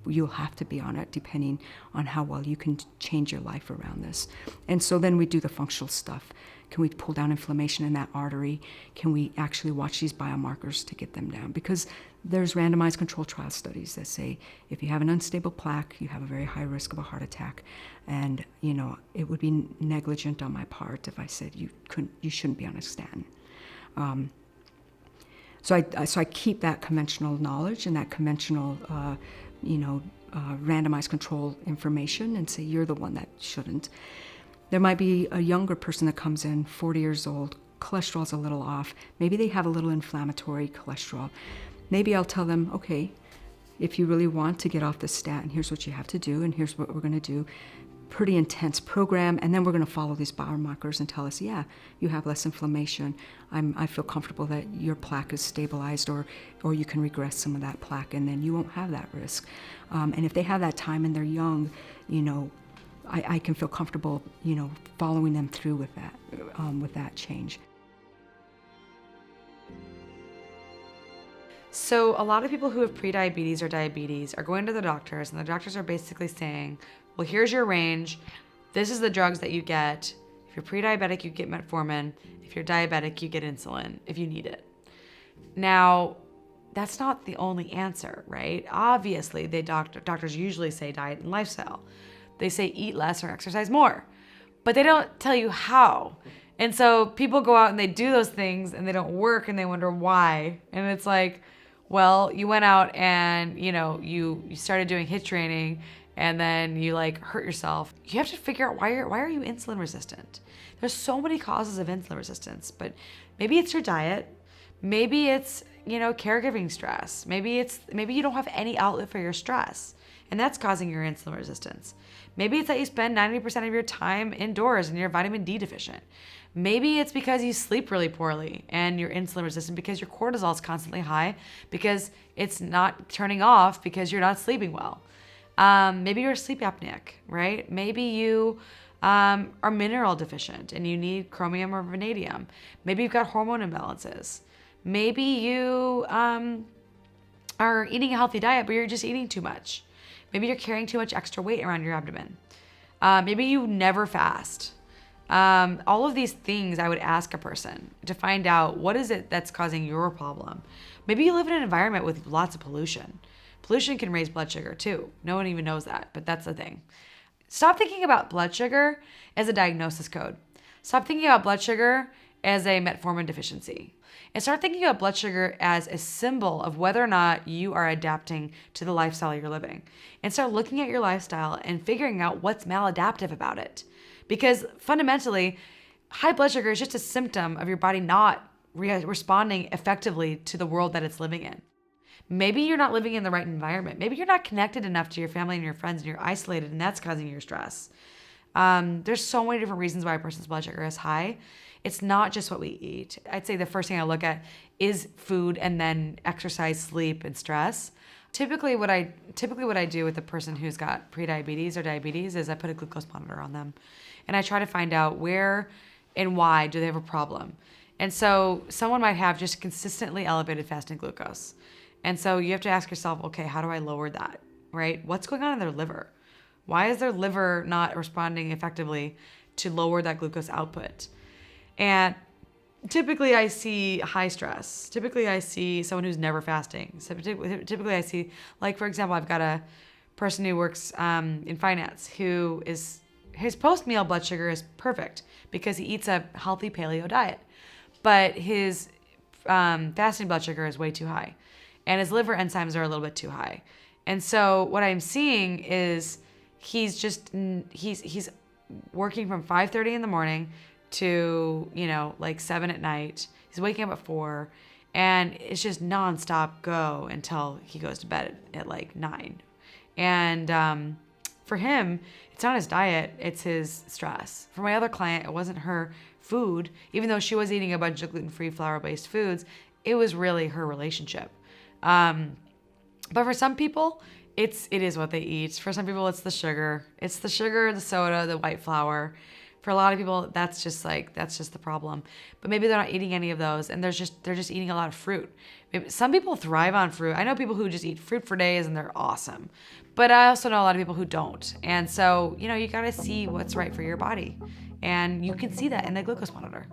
Speaker 17: you'll have to be on it depending on how well you can change your life around this. And so then we do the functional stuff. Can we pull down inflammation in that artery? Can we actually watch these biomarkers to get them down? Because there's randomized controlled trial studies that say if you have an unstable plaque, you have a very high risk of a heart attack. And, you know, it would be negligent on my part if I said you shouldn't be on a statin. So I keep that conventional knowledge and that conventional randomized control information and say you're the one that shouldn't. There might be a younger person that comes in, 40 years old, cholesterol's a little off. Maybe they have a little inflammatory cholesterol. Maybe I'll tell them, okay, if you really want to get off the statin, here's what you have to do, and here's what we're going to do. Pretty intense program, and then we're going to follow these biomarkers and tell us, yeah, you have less inflammation. I feel comfortable that your plaque is stabilized, or you can regress some of that plaque, and then you won't have that risk. And if they have that time and they're young, you know, I can feel comfortable, you know, following them through with that change.
Speaker 2: So a lot of people who have prediabetes or diabetes are going to the doctors, and the doctors are basically saying, well, here's your range. This is the drugs that you get. If you're pre-diabetic, you get metformin. If you're diabetic, you get insulin if you need it. Now, that's not the only answer, right? Obviously, doctors usually say diet and lifestyle. They say eat less or exercise more, but they don't tell you how. And so people go out and they do those things and they don't work and they wonder why. And it's like, well, you went out and, you know, you started doing HIIT training and then you like hurt yourself, you have to figure out why are you insulin resistant? There's so many causes of insulin resistance, but maybe it's your diet, maybe it's, caregiving stress, maybe you don't have any outlet for your stress, and that's causing your insulin resistance. Maybe it's that you spend 90% of your time indoors and you're vitamin D deficient. Maybe it's because you sleep really poorly and you're insulin resistant because your cortisol is constantly high because it's not turning off because you're not sleeping well. Maybe you're sleep apneic, right? Maybe you are mineral deficient and you need chromium or vanadium. Maybe you've got hormone imbalances. Maybe you are eating a healthy diet, but you're just eating too much. Maybe you're carrying too much extra weight around your abdomen. Maybe you never fast. All of these things I would ask a person to find out what is it that's causing your problem. Maybe you live in an environment with lots of pollution. Pollution can raise blood sugar too. No one even knows that, but that's the thing. Stop thinking about blood sugar as a diagnosis code. Stop thinking about blood sugar as a metformin deficiency. And start thinking about blood sugar as a symbol of whether or not you are adapting to the lifestyle you're living. And start looking at your lifestyle and figuring out what's maladaptive about it. Because fundamentally, high blood sugar is just a symptom of your body not responding effectively to the world that it's living in. Maybe you're not living in the right environment. Maybe you're not connected enough to your family and your friends and you're isolated and that's causing your stress. There's so many different reasons why a person's blood sugar is high. It's not just what we eat. I'd say the first thing I look at is food and then exercise, sleep, and stress. Typically what I do with a person who's got prediabetes or diabetes is I put a glucose monitor on them. And I try to find out where and why do they have a problem. And so someone might have just consistently elevated fasting glucose. And so you have to ask yourself, okay, how do I lower that, right? What's going on in their liver? Why is their liver not responding effectively to lower that glucose output? And typically I see high stress. Typically I see someone who's never fasting. So typically I see, like for example, I've got a person who works in finance who is, his post-meal blood sugar is perfect because he eats a healthy paleo diet. But his fasting blood sugar is way too high. And his liver enzymes are a little bit too high. And so what I'm seeing is he's working from 5:30 in the morning to, like 7 at night. He's waking up at 4 and it's just nonstop go until he goes to bed at like 9. And for him, it's not his diet, it's his stress. For my other client, it wasn't her food, even though she was eating a bunch of gluten-free flour-based foods, it was really her relationship. But for some people, it is what they eat. For some people, it's the sugar. It's the sugar, the soda, the white flour. For a lot of people, that's just the problem. But maybe they're not eating any of those, and they're just eating a lot of fruit. Some people thrive on fruit. I know people who just eat fruit for days and they're awesome. But I also know a lot of people who don't. And so, you gotta see what's right for your body. And you can see that in the glucose monitor.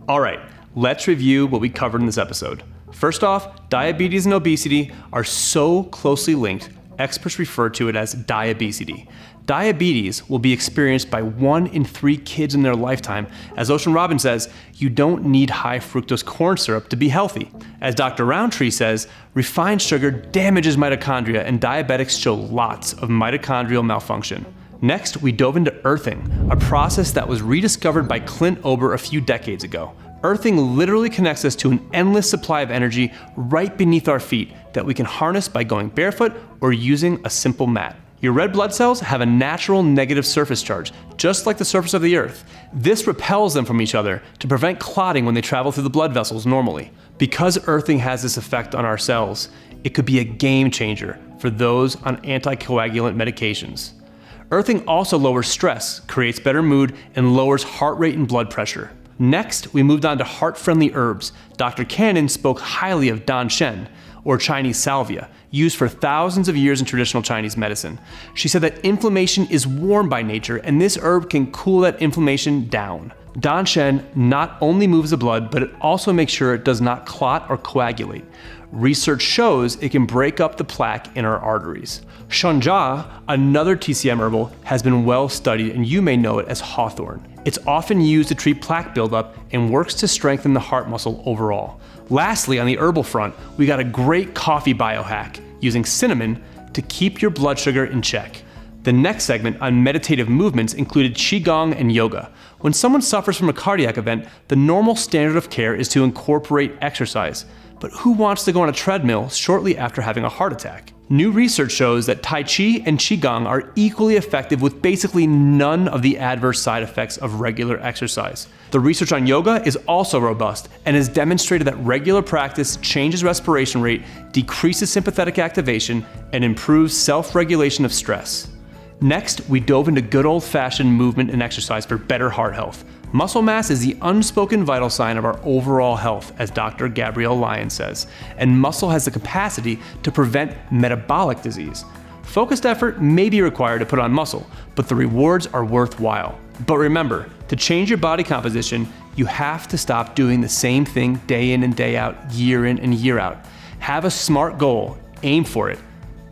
Speaker 6: All right, let's review what we covered in this episode. First off, diabetes and obesity are so closely linked, experts refer to it as diabesity. Diabetes will be experienced by 1 in 3 kids in their lifetime. As Ocean Robin says, you don't need high fructose corn syrup to be healthy. As Dr. Roundtree says, refined sugar damages mitochondria and diabetics show lots of mitochondrial malfunction. Next, we dove into earthing, a process that was rediscovered by Clint Ober a few decades ago. Earthing literally connects us to an endless supply of energy right beneath our feet that we can harness by going barefoot or using a simple mat. Your red blood cells have a natural negative surface charge, just like the surface of the earth. This repels them from each other to prevent clotting when they travel through the blood vessels normally. Because earthing has this effect on our cells, it could be a game changer for those on anticoagulant medications. Earthing also lowers stress, creates better mood, and lowers heart rate and blood pressure. Next, we moved on to heart-friendly herbs. Dr. Cannon spoke highly of danshen, or Chinese salvia, used for thousands of years in traditional Chinese medicine. She said that inflammation is warm by nature, and this herb can cool that inflammation down. Danshen not only moves the blood, but it also makes sure it does not clot or coagulate. Research shows it can break up the plaque in our arteries. Shonja, another TCM herbal, has been well studied, and you may know it as hawthorn. It's often used to treat plaque buildup and works to strengthen the heart muscle overall. Lastly, on the herbal front, we got a great coffee biohack using cinnamon, to keep your blood sugar in check. The next segment on meditative movements included Qigong and yoga. When someone suffers from a cardiac event, the normal standard of care is to incorporate exercise. But who wants to go on a treadmill shortly after having a heart attack? New research shows that Tai Chi and Qigong are equally effective with basically none of the adverse side effects of regular exercise. The research on yoga is also robust and has demonstrated that regular practice changes respiration rate, decreases sympathetic activation, and improves self-regulation of stress. Next, we dove into good old-fashioned movement and exercise for better heart health. Muscle mass is the unspoken vital sign of our overall health, as Dr. Gabrielle Lyon says, and muscle has the capacity to prevent metabolic disease. Focused effort may be required to put on muscle, but the rewards are worthwhile. But remember, to change your body composition, you have to stop doing the same thing day in and day out, year in and year out. Have a smart goal, aim for it.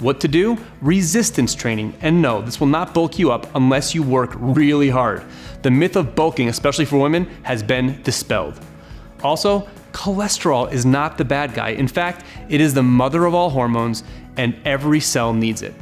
Speaker 6: What to do? Resistance training. And no, this will not bulk you up unless you work really hard. The myth of bulking, especially for women, has been dispelled. Also, cholesterol is not the bad guy. In fact, it is the mother of all hormones, and every cell needs it.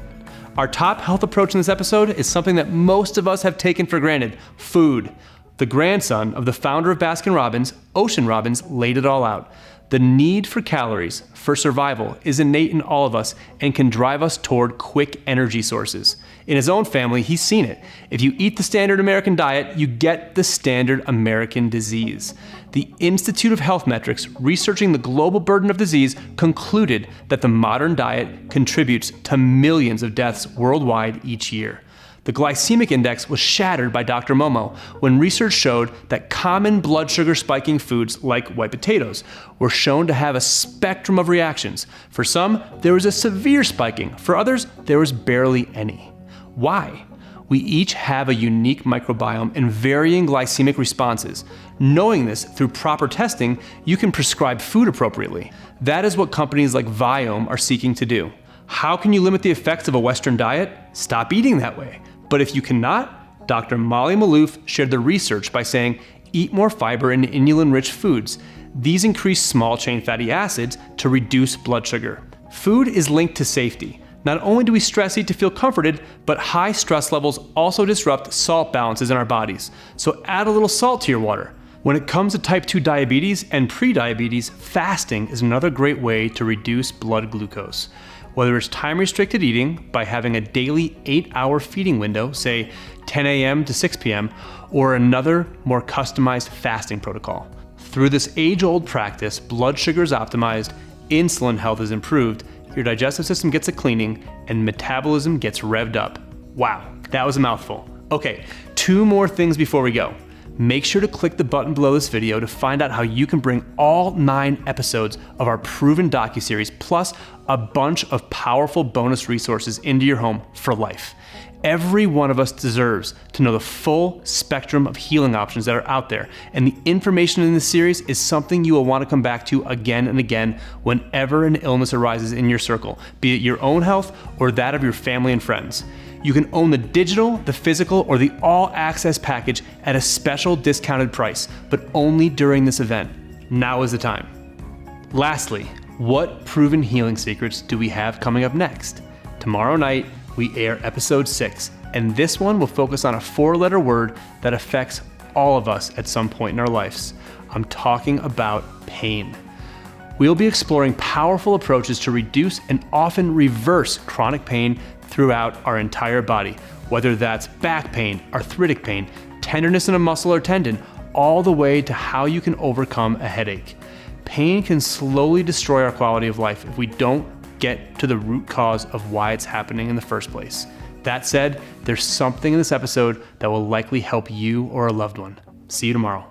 Speaker 6: Our top health approach in this episode is something that most of us have taken for granted: food. The grandson of the founder of Baskin-Robbins, Ocean Robbins, laid it all out. The need for calories for survival is innate in all of us and can drive us toward quick energy sources. In his own family, he's seen it. If you eat the standard American diet, you get the standard American disease. The Institute of Health Metrics, researching the global burden of disease, concluded that the modern diet contributes to millions of deaths worldwide each year. The glycemic index was shattered by Dr. Momo when research showed that common blood sugar spiking foods like white potatoes were shown to have a spectrum of reactions. For some, there was a severe spiking. For others, there was barely any. Why? We each have a unique microbiome and varying glycemic responses. Knowing this through proper testing, you can prescribe food appropriately. That is what companies like Viome are seeking to do. How can you limit the effects of a Western diet? Stop eating that way. But if you cannot, Dr. Molly Maloof shared the research by saying, eat more fiber and inulin-rich foods. These increase small-chain fatty acids to reduce blood sugar. Food is linked to safety. Not only do we stress eat to feel comforted, but high stress levels also disrupt salt balances in our bodies. So add a little salt to your water. When it comes to type 2 diabetes and prediabetes, fasting is another great way to reduce blood glucose. Whether it's time-restricted eating by having a daily 8-hour feeding window, say 10 a.m. to 6 p.m., or another more customized fasting protocol. Through this age-old practice, blood sugar is optimized, insulin health is improved, your digestive system gets a cleaning, and metabolism gets revved up. Wow, that was a mouthful. Okay, 2 more things before we go. Make sure to click the button below this video to find out how you can bring all 9 episodes of our Proven docuseries, plus a bunch of powerful bonus resources into your home for life. Every one of us deserves to know the full spectrum of healing options that are out there, and the information in this series is something you will want to come back to again and again whenever an illness arises in your circle, be it your own health or that of your family and friends. You can own the digital, the physical, or the all-access package at a special discounted price, but only during this event. Now is the time. Lastly, what proven healing secrets do we have coming up next? Tomorrow night, we air episode 6, and this one will focus on a 4-letter word that affects all of us at some point in our lives. I'm talking about pain. We'll be exploring powerful approaches to reduce and often reverse chronic pain throughout our entire body, whether that's back pain, arthritic pain, tenderness in a muscle or tendon, all the way to how you can overcome a headache. Pain can slowly destroy our quality of life if we don't get to the root cause of why it's happening in the first place. That said, there's something in this episode that will likely help you or a loved one. See you tomorrow.